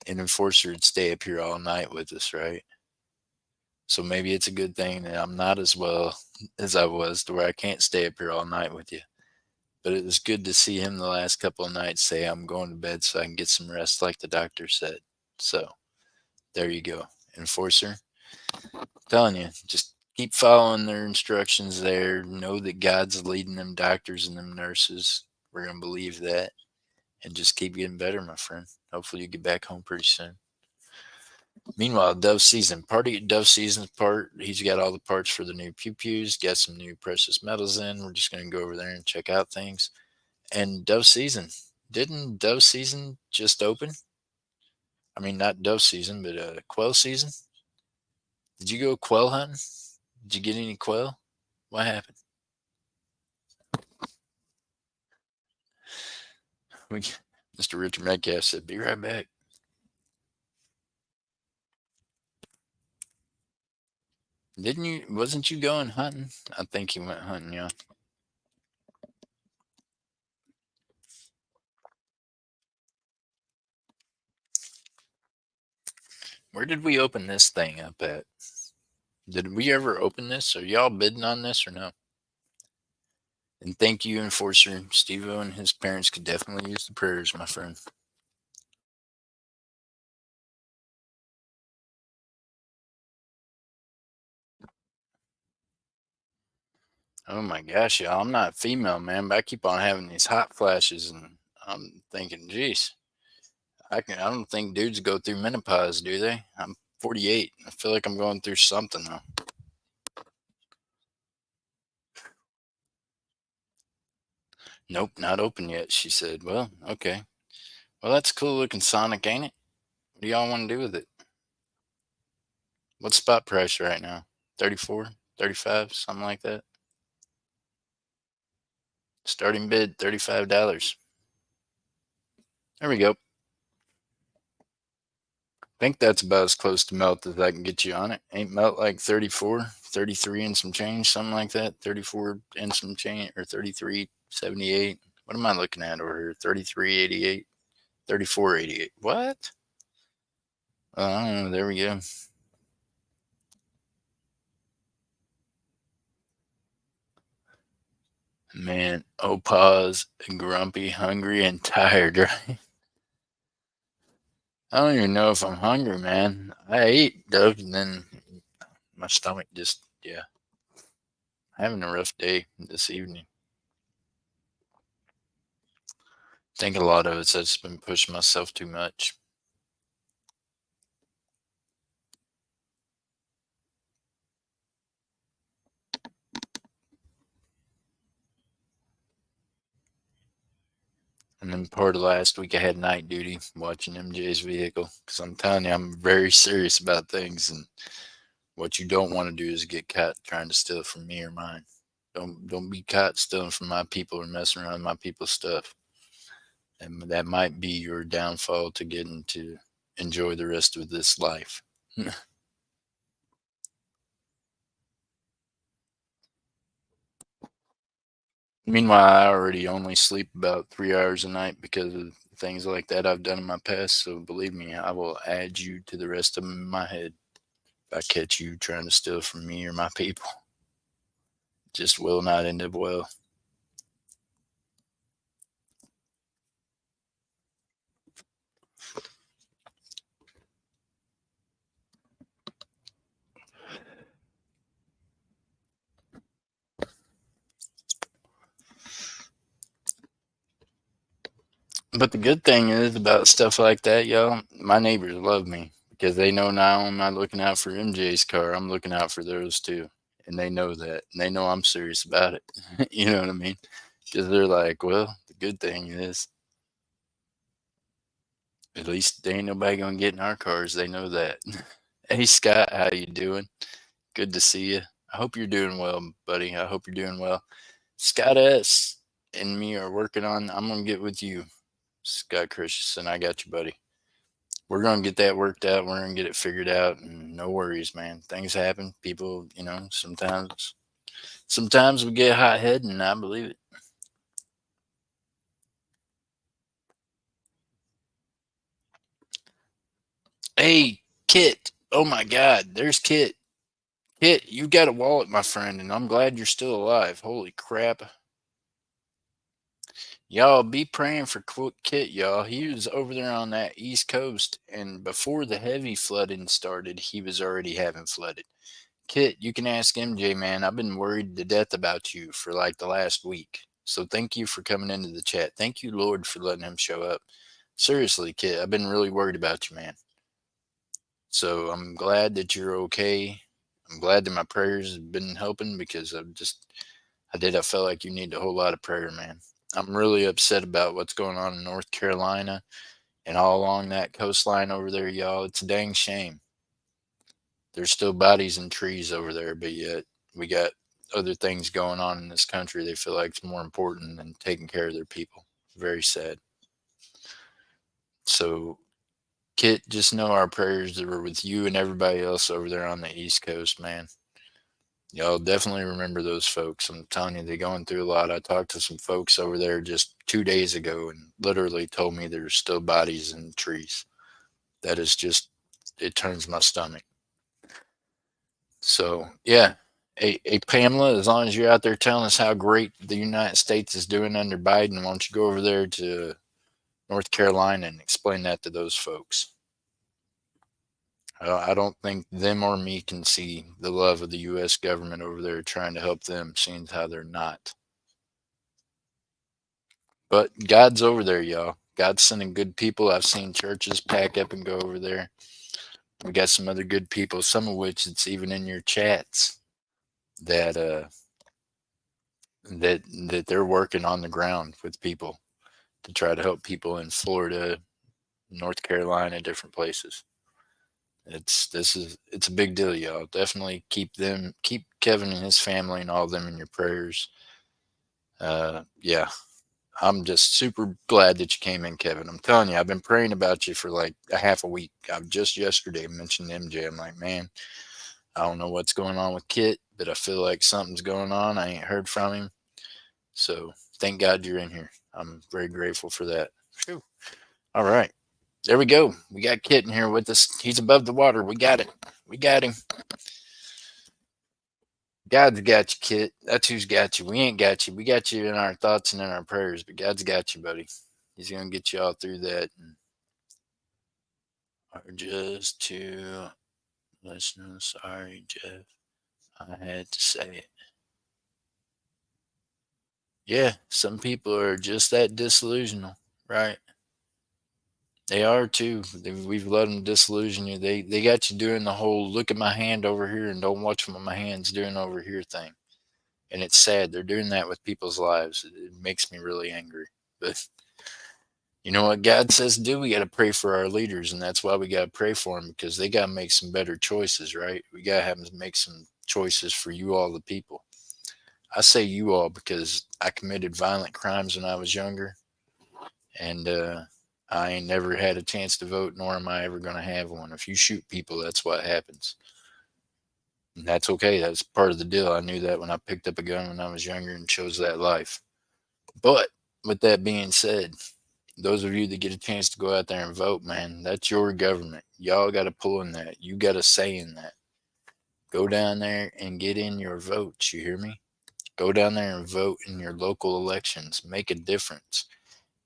And Enforcer would stay up here all night with us, right? So maybe it's a good thing that I'm not as well as I was, to where I can't stay up here all night with you. But it was good to see him the last couple of nights say, I'm going to bed so I can get some rest, like the doctor said. So there you go. Enforcer, telling you, just keep following their instructions there. Know that God's leading them doctors and them nurses. We're going to believe that. And just keep getting better, my friend. Hopefully you get back home pretty soon. Meanwhile, Dove Season. Party at Dove Season's part. He's got all the parts for the new pew pews, got some new precious metals in. We're just going to go over there and check out things. And Dove Season. Didn't Dove Season just open? I mean, not Dove Season, but Quail Season. Did you go quail hunting? Did you get any quail? What happened? We, Mr. Richard Metcalf said, be right back. Wasn't you going hunting? I think you went hunting, yeah. Where did we open this thing up at? Did we ever open this? Are y'all bidding on this or no? And thank you, Enforcer. Steve-O and his parents could definitely use the prayers, my friend. Oh my gosh, y'all. I'm not female, man, but I keep on having these hot flashes and I'm thinking, geez, I don't think dudes go through menopause, do they? I'm 48. I feel like I'm going through something though. Nope, not open yet, she said. Well, okay. Well, that's cool looking Sonic, ain't it? What do y'all want to do with it? What's spot price right now? 34, 35, something like that. Starting bid $35. There we go. Think that's about as close to melt as I can get you on it. Ain't melt like 34, 33 and some change, something like that. 34 and some change, or 33.78. What am I looking at over here? 33.88, 34.88. What? I don't know. There we go. Man, Opaz, grumpy, hungry, and tired, right? I don't even know if I'm hungry, man. I ate, Doug, and then my stomach just, yeah, having a rough day this evening. Think a lot of it's just been pushing myself too much. And then part of last week, I had night duty watching MJ's vehicle because I'm telling you, I'm very serious about things. And what you don't want to do is get caught trying to steal from me or mine. Don't be caught stealing from my people or messing around with my people's stuff. And that might be your downfall to getting to enjoy the rest of this life. Meanwhile, I already only sleep about 3 hours a night because of things like that I've done in my past. So believe me, I will add you to the rest of them in my head if I catch you trying to steal from me or my people. Just will not end up well. But the good thing is about stuff like that, y'all, my neighbors love me because they know now I'm not looking out for MJ's car. I'm looking out for theirs too. And they know that. And they know I'm serious about it. You know what I mean? Because they're like, well, the good thing is at least there ain't nobody gonna get in our cars. They know that. Hey Scott, how you doing? Good to see you. I hope you're doing well, buddy. I hope you're doing well. Scott S and me are working on. I'm gonna get with you, Scott Christensen. I got you, buddy. We're gonna get that worked out. We're gonna get it figured out. And no worries, man. Things happen. People, sometimes we get hot headed, and I believe it. Hey, Kit. Oh my God, there's Kit. Kit, you got a wallet, my friend, and I'm glad you're still alive. Holy crap. Y'all be praying for Kit, y'all. He was over there on that East Coast, and before the heavy flooding started, he was already having flooded. Kit, you can ask MJ, man. I've been worried to death about you for like the last week. So thank you for coming into the chat. Thank you, Lord, for letting him show up. Seriously, Kit, I've been really worried about you, man. So I'm glad that you're okay. I'm glad that my prayers have been helping because I felt like you need a whole lot of prayer, man. I'm really upset about what's going on in North Carolina and all along that coastline over there, y'all. It's a dang shame. There's still bodies and trees over there, but yet we got other things going on in this country they feel like it's more important than taking care of their people. Very sad. So, Kit, just know our prayers are with you and everybody else over there on the East Coast, man. Y'all definitely remember those folks. I'm telling you, they're going through a lot. I talked to some folks over there just 2 days ago and literally told me there's still bodies in trees. That is just, it turns my stomach. So, yeah. Hey, Pamela, as long as you're out there telling us how great the United States is doing under Biden, why don't you go over there to North Carolina and explain that to those folks? I don't think them or me can see the love of the U.S. government over there trying to help them, seeing how they're not. But God's over there, y'all. God's sending good people. I've seen churches pack up and go over there. We got some other good people, some of which it's even in your chats that that they're working on the ground with people to try to help people in Florida, North Carolina, different places. It's a big deal, y'all. Definitely keep Kevin and his family and all of them in your prayers. Yeah, I'm just super glad that you came in, Kevin. I'm telling you, I've been praying about you for like a half a week. I've just yesterday mentioned MJ. I'm like, man, I don't know what's going on with Kit, but I feel like something's going on. I ain't heard from him. So thank God you're in here. I'm very grateful for that. Whew. All right. There we go. We got Kit in here with us. He's above the water. We got it. We got him. God's got you, Kit. That's who's got you. We ain't got you. We got you in our thoughts and in our prayers, but God's got you, buddy. He's going to get you all through that. Or just to listen, sorry, Jeff. I had to say it. Yeah, some people are just that disillusional, right? They are too. We've let them disillusion you. They got you doing the whole look at my hand over here and don't watch what my hand's doing over here thing. And it's sad. They're doing that with people's lives. It makes me really angry. But you know what God says to do? We got to pray for our leaders, and that's why we got to pray for them because they got to make some better choices, right? We got to have them make some choices for you all, the people. I say you all because I committed violent crimes when I was younger, and I ain't never had a chance to vote, nor am I ever going to have one. If you shoot people, that's what happens. And that's okay. That's part of the deal. I knew that when I picked up a gun when I was younger and chose that life. But with that being said, those of you that get a chance to go out there and vote, man, that's your government. Y'all got to pull in that. You got a say in that. Go down there and get in your votes. You hear me? Go down there and vote in your local elections. Make a difference.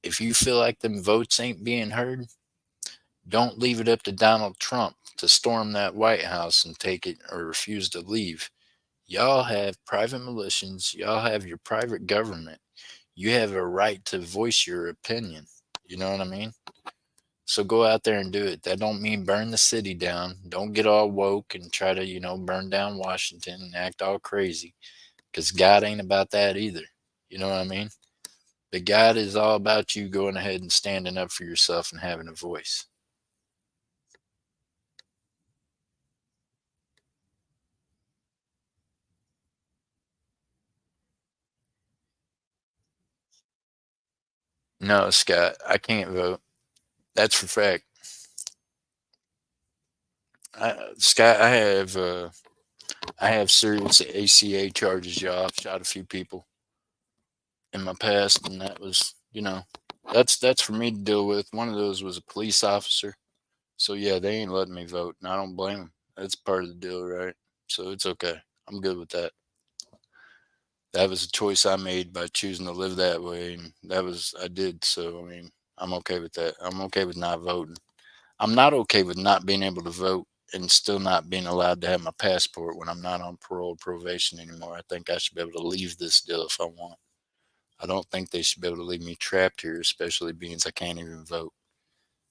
If you feel like them votes ain't being heard, don't leave it up to Donald Trump to storm that White House and take it or refuse to leave. Y'all have private militias. Y'all have your private government. You have a right to voice your opinion. You know what I mean? So go out there and do it. That don't mean burn the city down. Don't get all woke and try to, burn down Washington and act all crazy. Because God ain't about that either. You know what I mean? But God is all about you going ahead and standing up for yourself and having a voice. No, Scott, I can't vote. That's for fact. Scott, I have serious ACA charges, y'all. I've shot a few people in my past, and that was, that's for me to deal with. One of those was a police officer. So yeah, they ain't letting me vote, and I don't blame them. That's part of the deal, right? So it's okay. I'm good with that. That was a choice I made by choosing to live that way, and I did. So I mean, I'm okay with that. I'm okay with not voting. I'm not okay with not being able to vote and still not being allowed to have my passport when I'm not on parole or probation anymore. I think I should be able to leave this deal if I want. I don't think they should be able to leave me trapped here, especially being I can't even vote.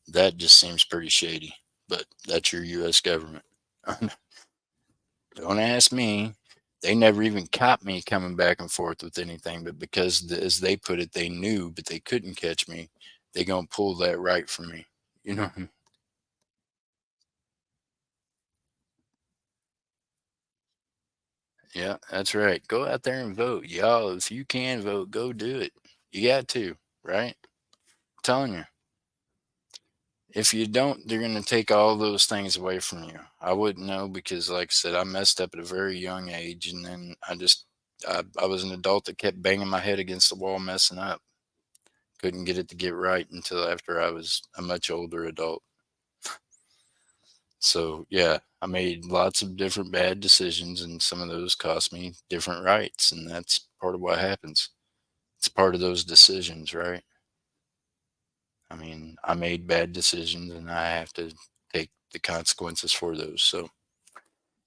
That just seems pretty shady. But that's your U.S. government. Don't ask me. They never even caught me coming back and forth with anything, but because, as they put it, they knew, but they couldn't catch me. They gonna pull that right from me. You know. Yeah, that's right. Go out there and vote, y'all. If you can vote, go do it. You got to, right? I'm telling you. If you don't, they're gonna take all those things away from you. I wouldn't know because, like I said, I messed up at a very young age, and then I was an adult that kept banging my head against the wall, messing up. Couldn't get it to get right until after I was a much older adult. So yeah, I made lots of different bad decisions, and some of those cost me different rights, and that's part of what happens. It's part of those decisions, right? I mean, I made bad decisions, and I have to take the consequences for those. So,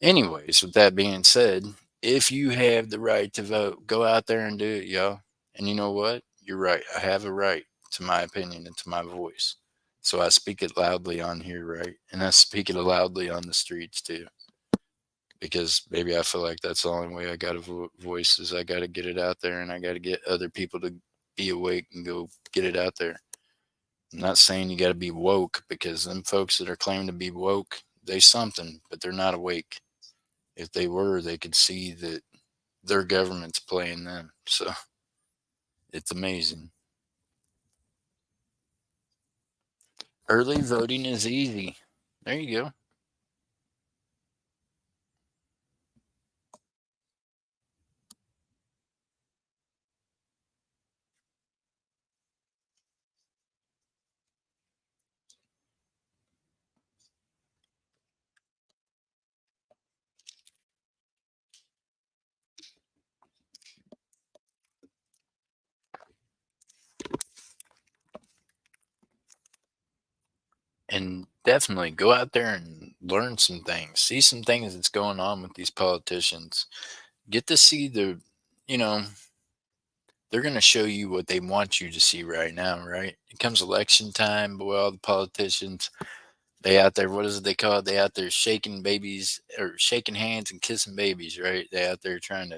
anyways, with that being said, if you have the right to vote, go out there and do it, y'all. And you know what? You're right. I have a right to my opinion and to my voice. So I speak it loudly on here, right? And I speak it loudly on the streets too. Because maybe I feel like that's the only way I got a voice is I got to get it out there and I got to get other people to be awake and go get it out there. I'm not saying you got to be woke because them folks that are claiming to be woke, they something, but they're not awake. If they were, they could see that their government's playing them. So it's amazing. Early voting is easy. There you go. And definitely go out there and learn some things. See some things that's going on with these politicians. Get to see you know, they're going to show you what they want you to see right now, right? It comes election time, boy, all the politicians, they out there, what is it they call it? They out there shaking babies or shaking hands and kissing babies, right? They out there trying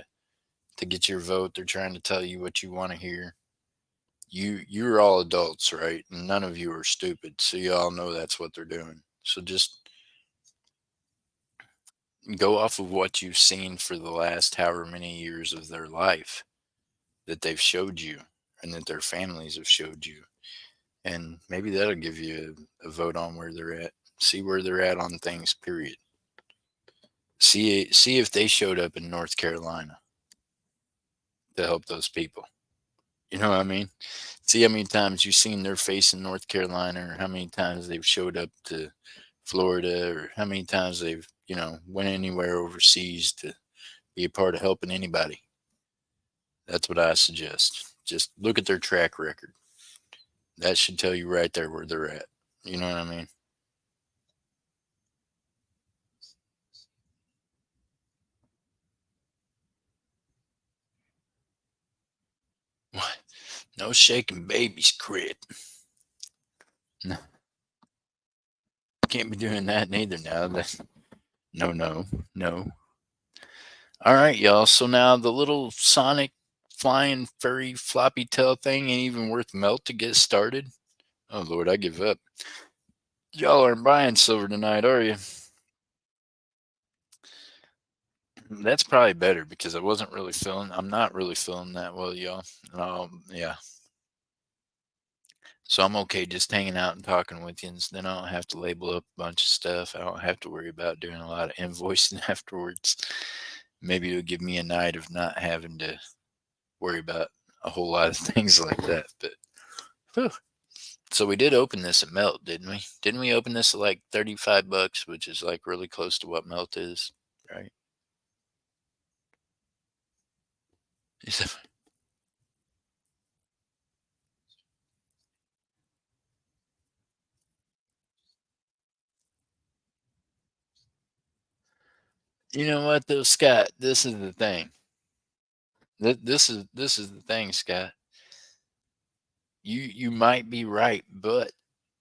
to get your vote. They're trying to tell you what you want to hear. You're all adults, right? And none of you are stupid. So you all know that's what they're doing. So just go off of what you've seen for the last however many years of their life that they've showed you and that their families have showed you. And maybe that'll give you a vote on where they're at. See where they're at on things, period. See if they showed up in North Carolina to help those people. You know what I mean? See how many times you've seen their face in North Carolina, or how many times they've showed up to Florida, or how many times they've, went anywhere overseas to be a part of helping anybody. That's what I suggest. Just look at their track record. That should tell you right there where they're at. You know what I mean? What? No shaking babies, crit. No, can't be doing that neither now. No, no, no. All right, y'all. So now the little Sonic flying furry floppy tail thing ain't even worth melt to get started. Oh Lord, I give up. Y'all aren't buying silver tonight, are you? That's probably better because I'm not really feeling that well, y'all. Yeah. So I'm okay just hanging out and talking with you, and then I don't have to label up a bunch of stuff. I don't have to worry about doing a lot of invoicing afterwards. Maybe it'll give me a night of not having to worry about a whole lot of things like that. But whew. So we did open this at Melt, didn't we? Didn't we open this at like $35, which is like really close to what Melt is, right? You know what though, Scott? This is the thing. This is the thing, Scott. You might be right, but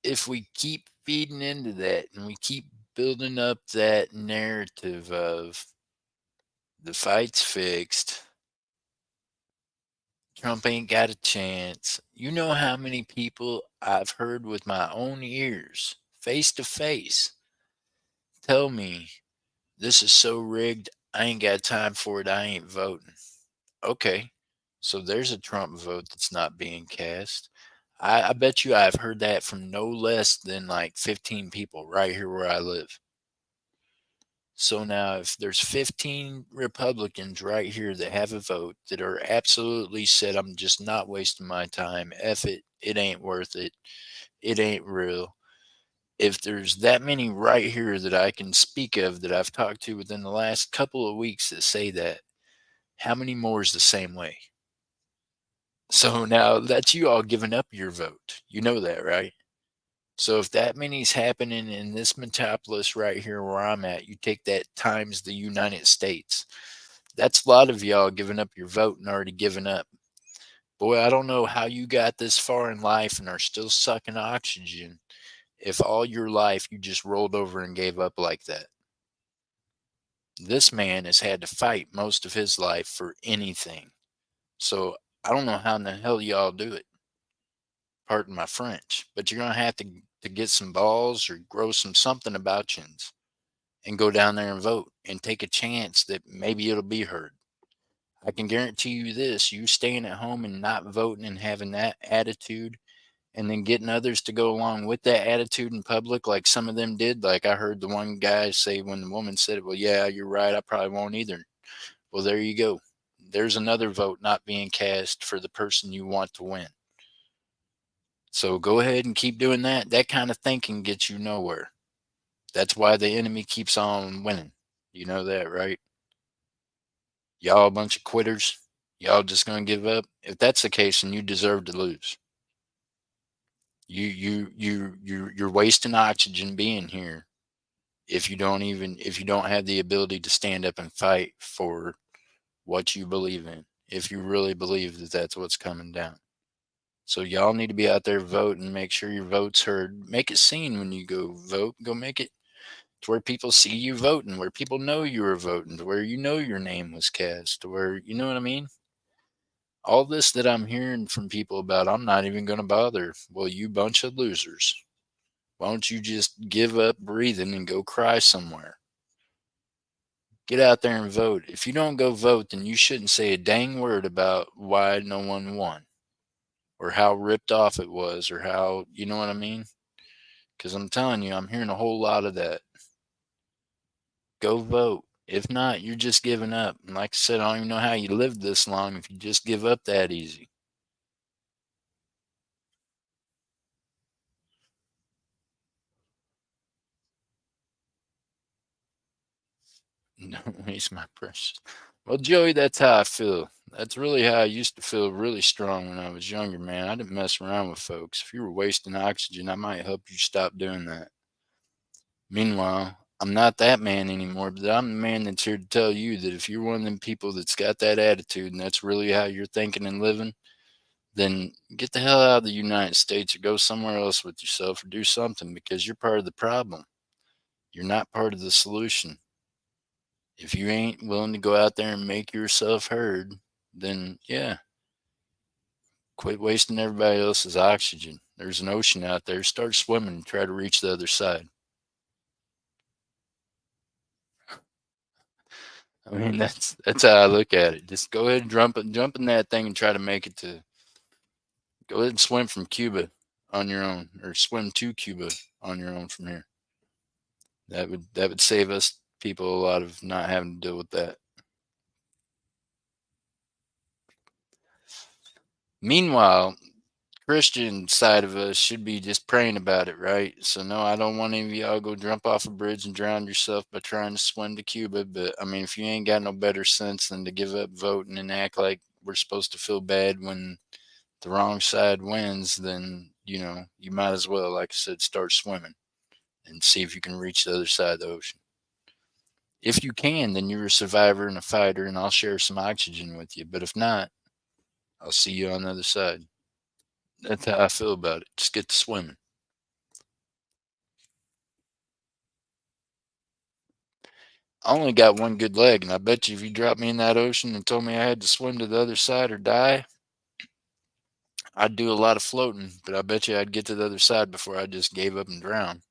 if we keep feeding into that and we keep building up that narrative of the fight's fixed, Trump ain't got a chance. You know how many people I've heard with my own ears, face to face, tell me this is so rigged, I ain't got time for it, I ain't voting. Okay, so there's a Trump vote that's not being cast. I bet you I've heard that from no less than like 15 people right here where I live. So now, if there's 15 Republicans right here that have a vote that are absolutely said, I'm just not wasting my time, F it, it ain't worth it, it ain't real. If there's that many right here that I can speak of that I've talked to within the last couple of weeks that say that, how many more is the same way? So now that's you all giving up your vote. You know that, right? So if that many's happening in this metropolis right here where I'm at, you take that times the United States. That's a lot of y'all giving up your vote and already giving up. Boy, I don't know how you got this far in life and are still sucking oxygen if all your life you just rolled over and gave up like that. This man has had to fight most of his life for anything. So I don't know how in the hell y'all do it. Pardon my French, but you're gonna have to get some balls or grow some something about you and go down there and vote and take a chance that maybe it'll be heard. I can guarantee you this: you staying at home and not voting and having that attitude, and then getting others to go along with that attitude in public, like some of them did. Like I heard the one guy say when the woman said, "Well, yeah, you're right. I probably won't either." Well, there you go. There's another vote not being cast for the person you want to win. So go ahead and keep doing that. That kind of thinking gets you nowhere. That's why the enemy keeps on winning. You know that, right? Y'all a bunch of quitters. Y'all just gonna give up. If that's the case, then you deserve to lose. You're wasting oxygen being here if you don't have the ability to stand up and fight for what you believe in. If you really believe that that's what's coming down. So y'all need to be out there voting. Make sure your vote's heard. Make it seen when you go vote. Go make it to where people see you voting, where people know you were voting, to where you know your name was cast, to where you know what I mean. All this that I'm hearing from people about, I'm not even going to bother. Well, you bunch of losers. Why don't you just give up breathing and go cry somewhere? Get out there and vote. If you don't go vote, then you shouldn't say a dang word about why no one won or how ripped off it was or how, you know what I mean? Because I'm telling you, I'm hearing a whole lot of that. Go vote. If not, you're just giving up. And like I said, I don't even know how you lived this long if you just give up that easy. Don't waste my precious. Well, Joey, that's how I feel. That's really how I used to feel really strong when I was younger, man. I didn't mess around with folks. If you were wasting oxygen, I might help you stop doing that. Meanwhile, I'm not that man anymore, but I'm the man that's here to tell you that if you're one of them people that's got that attitude and that's really how you're thinking and living, then get the hell out of the United States or go somewhere else with yourself or do something because you're part of the problem. You're not part of the solution. If you ain't willing to go out there and make yourself heard, then yeah, quit wasting everybody else's oxygen. There's an ocean out there. Start swimming and try to reach the other side. I mean, that's how I look at it. Just go ahead and jump in that thing and try to make it to. Go ahead and swim from Cuba on your own, or swim to Cuba on your own from here. That would save us people a lot of not having to deal with that. Meanwhile, Christian side of us should be just praying about it, right? So no, I don't want any of y'all go jump off a bridge and drown yourself by trying to swim to Cuba. But I mean, if you ain't got no better sense than to give up voting and act like we're supposed to feel bad when the wrong side wins, then, you might as well, like I said, start swimming and see if you can reach the other side of the ocean. If you can, then you're a survivor and a fighter, and I'll share some oxygen with you. But if not, I'll see you on the other side. That's how I feel about it. Just get to swimming. I only got one good leg, and I bet you if you dropped me in that ocean and told me I had to swim to the other side or die, I'd do a lot of floating, but I bet you I'd get to the other side before I just gave up and drowned.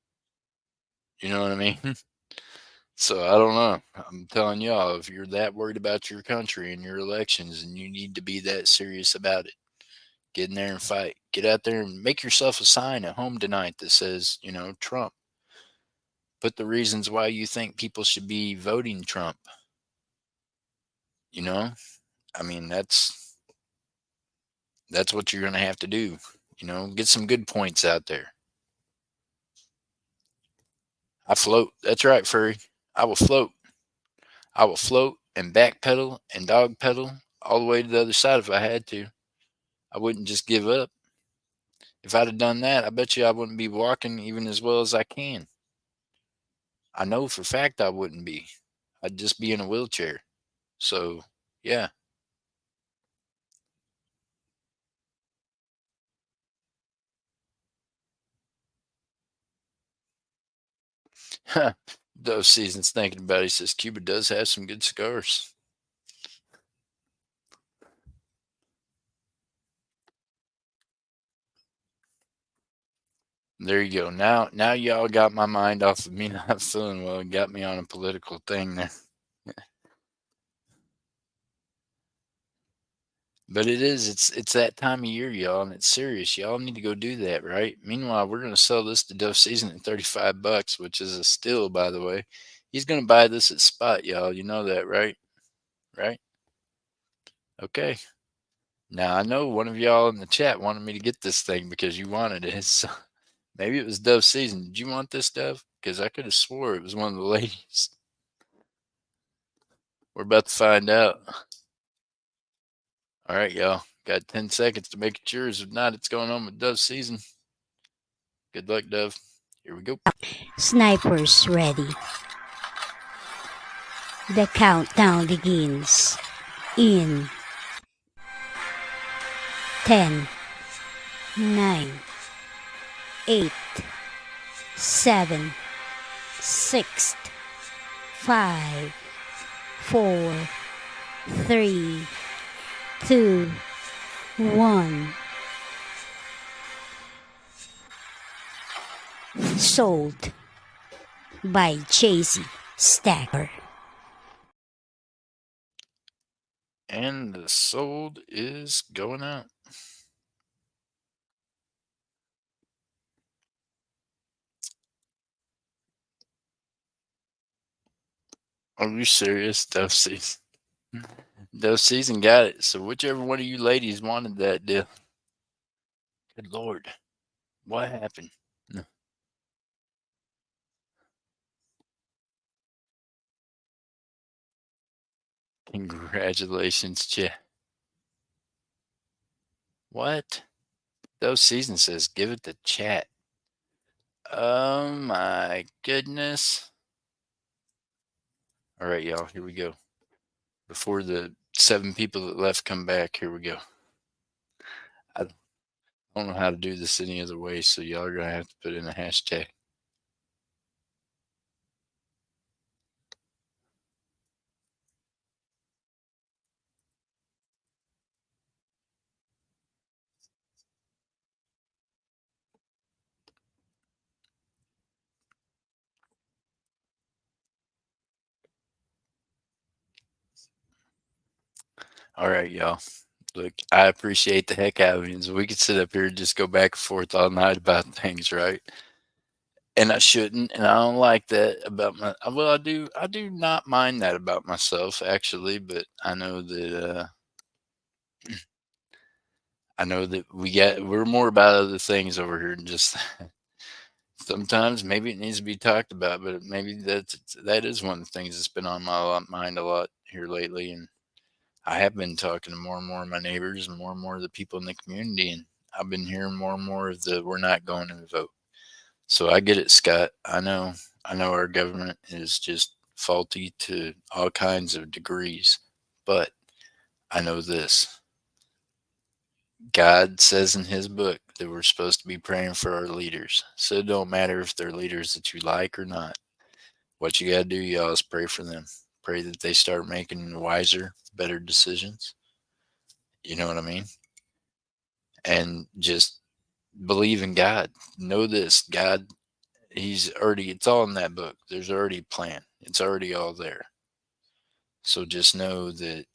You know what I mean? So I don't know. I'm telling y'all, if you're that worried about your country and your elections and you need to be that serious about it, get in there and fight. Get out there and make yourself a sign at home tonight that says, Trump. Put the reasons why you think people should be voting Trump. You know, I mean, that's what you're going to have to do. Get some good points out there. I float. That's right, Furry. I will float. I will float and backpedal and dog pedal all the way to the other side if I had to. I wouldn't just give up. If I'd have done that, I bet you I wouldn't be walking even as well as I can. I know for a fact I wouldn't be. I'd just be in a wheelchair. So, yeah. Those seasons thinking about it, he says Cuba does have some good cigars. There you go. Now y'all got my mind off of me not feeling well and got me on a political thing there. But it's that time of year, y'all, and it's serious. Y'all need to go do that, right? Meanwhile, we're gonna sell this to Duff Season at $35, which is a steal, by the way. He's gonna buy this at spot, y'all. You know that, right? Right? Okay. Now I know one of y'all in the chat wanted me to get this thing because you wanted it. So maybe it was Dove Season. Did you want this, Dove? Because I could have swore it was one of the ladies. We're about to find out. All right, y'all. Got 10 seconds to make it yours. If not, it's going on with Dove Season. Good luck, Dove. Here we go. Snipers ready. The countdown begins in 10, 9, 8, 7, 6, 5, 4, 3, 2, 1. Sold by Chasey Stacker. And the sold is going out. Are you serious? Dove Season. Dove Season got it. So whichever one of you ladies wanted that deal. Good Lord. What happened? No. Congratulations, Jeff. What? Dove Season says give it to chat. Oh my goodness. All right, y'all. Here we go. Before the 7 people that left come back, here we go. I don't know how to do this any other way, so y'all are going to have to put in a hashtag. All right, y'all. Look, I appreciate the heck out of you. So we could sit up here and just go back and forth all night about things, right? And I shouldn't, and I don't like that about my. Well, I do not mind that about myself, actually. But I know that we're more about other things over here than just. Sometimes maybe it needs to be talked about, but maybe that is one of the things that's been on my mind a lot here lately, and I have been talking to more and more of my neighbors and more of the people in the community, and I've been hearing more and more of the we're not going to vote. So I get it, Scott. I know our government is just faulty to all kinds of degrees, but I know this. God says in his book that we're supposed to be praying for our leaders. So it don't matter if they're leaders that you like or not. What you got to do, y'all, is pray for them. Pray that they start making wiser, better decisions. You know what I mean? And just believe in God. Know this, God, it's all in that book. There's already a plan. It's already all there. So just know that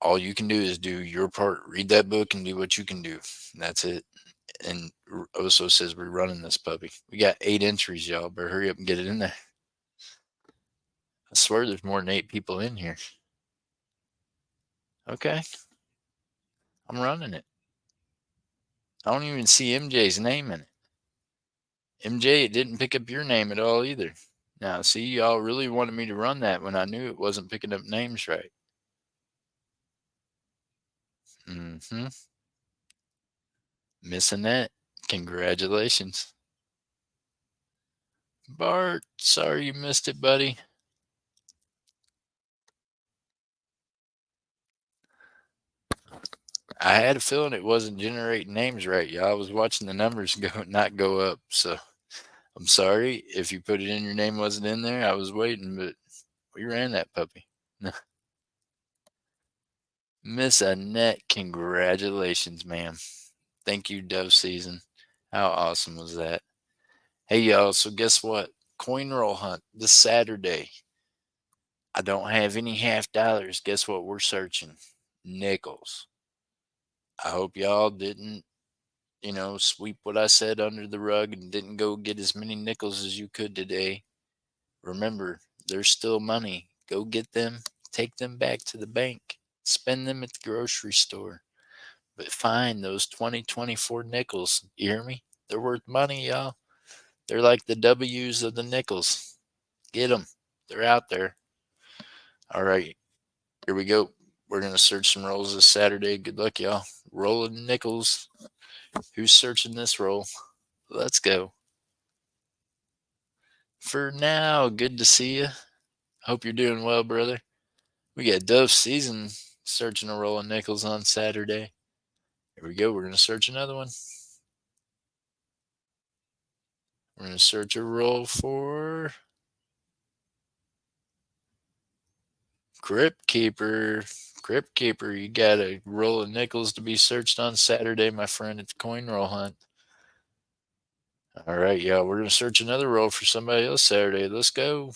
all you can do is do your part, read that book and do what you can do. That's it. And Oso says we're running this puppy. We got 8 entries, y'all. Better hurry up and get it in there. I swear there's more than 8 people in here. Okay. I'm running it. I don't even see MJ's name in it. MJ, it didn't pick up your name at all either. Now, see, y'all really wanted me to run that when I knew it wasn't picking up names right. Mm-hmm. Missing that. Congratulations. Bart, sorry you missed it, buddy. I had a feeling it wasn't generating names right, y'all. I was watching the numbers not go up, so I'm sorry if you put it in your name wasn't in there. I was waiting, but we ran that puppy. Miss Annette, congratulations, ma'am. Thank you, Dove Season. How awesome was that? Hey, y'all, so guess what? Coin roll hunt this Saturday. I don't have any half dollars. Guess what we're searching? Nickels. I hope y'all didn't, sweep what I said under the rug and didn't go get as many nickels as you could today. Remember, there's still money. Go get them, take them back to the bank, spend them at the grocery store. But find those 2024 nickels. You hear me? They're worth money, y'all. They're like the W's of the nickels. Get them. They're out there. All right, here we go. We're going to search some rolls this Saturday. Good luck, y'all. Rolling nickels. Who's searching this roll? Let's go. For now, good to see you. Hope you're doing well, brother. We got Dove Season searching a roll of nickels on Saturday. Here we go. We're going to search another one. We're going to search a roll for Crypt Keeper. Crypt Keeper, you got a roll of nickels to be searched on Saturday, my friend, at the coin roll hunt. All right, y'all, we're going to search another roll for somebody else Saturday. Let's go.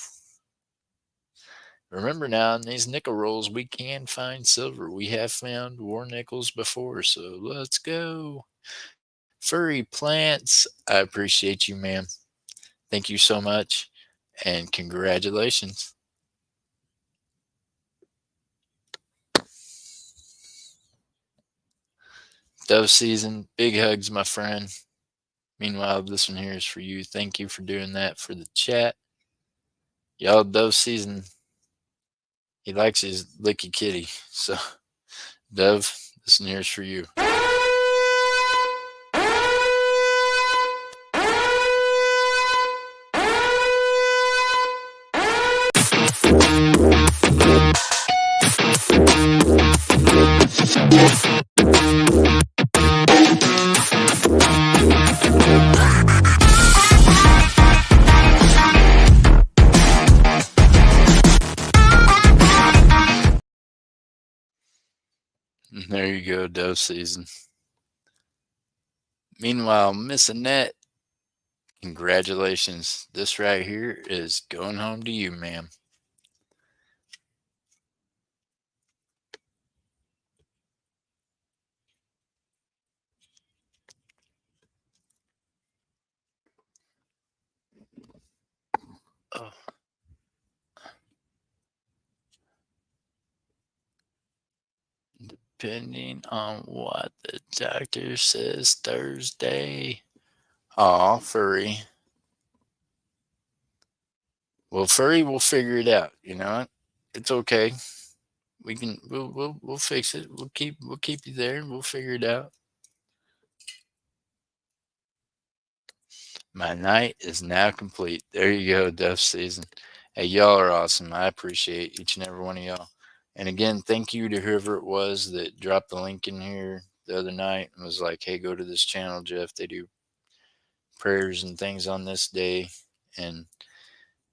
Remember now, in these nickel rolls, we can find silver. We have found war nickels before, so let's go. Furry Plants, I appreciate you, ma'am. Thank you so much, and congratulations. Dove Season, big hugs, my friend. Meanwhile, this one here is for you. Thank you for doing that for the chat. Y'all, Dove Season, he likes his licky kitty. So, Dove, this one here is for you. There you go, Dove Season. Meanwhile, Miss Annette, congratulations. This right here is going home to you, ma'am. Oh. Depending on what the doctor says Thursday. Aw, Furry. Well, Furry will figure it out, you know? It's okay. we'll fix it. We'll keep you there. We'll figure it out. My night is now complete. There you go, Duff Season. Hey, y'all are awesome. I appreciate each and every one of y'all. And again, thank you to whoever it was that dropped the link in here the other night and was like, hey, go to this channel, Jeff. They do prayers and things on this day. And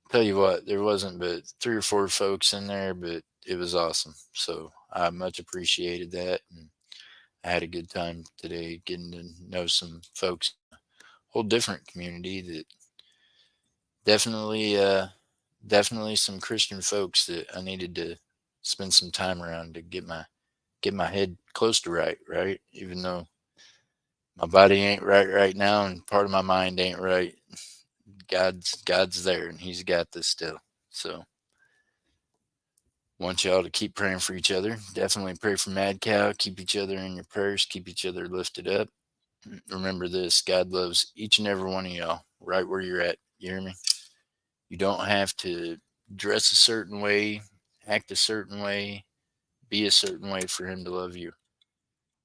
tell you what, there wasn't but 3 or 4 folks in there, but it was awesome. So I much appreciated that. And I had a good time today getting to know some folks, a whole different community that definitely some Christian folks that I needed to spend some time around to get my head close to right? Even though my body ain't right now and part of my mind ain't right. God's there and he's got this still. So want y'all to keep praying for each other. Definitely pray for Mad Cow. Keep each other in your prayers. Keep each other lifted up. Remember this, God loves each and every one of y'all right where you're at. You hear me? You don't have to dress a certain way, act a certain way, be a certain way for him to love you.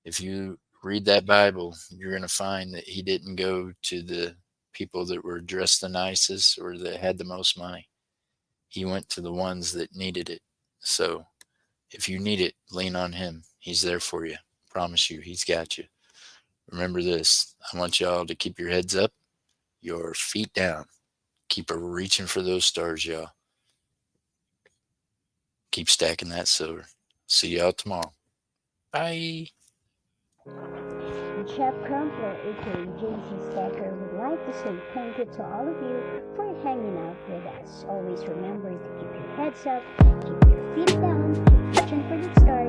If you read that Bible, you're going to find that he didn't go to the people that were dressed the nicest or that had the most money. He went to the ones that needed it. So if you need it, lean on him. He's there for you. Promise you, he's got you. Remember this. I want y'all to keep your heads up, your feet down. Keep reaching for those stars, y'all. Keep stacking that silver. See y'all tomorrow. Bye. Jeff Crumpler, aka JC Stacker, would like to say thank you to all of you for hanging out with us. Always remember to keep your heads up, keep your feet down, keep reaching for the stars.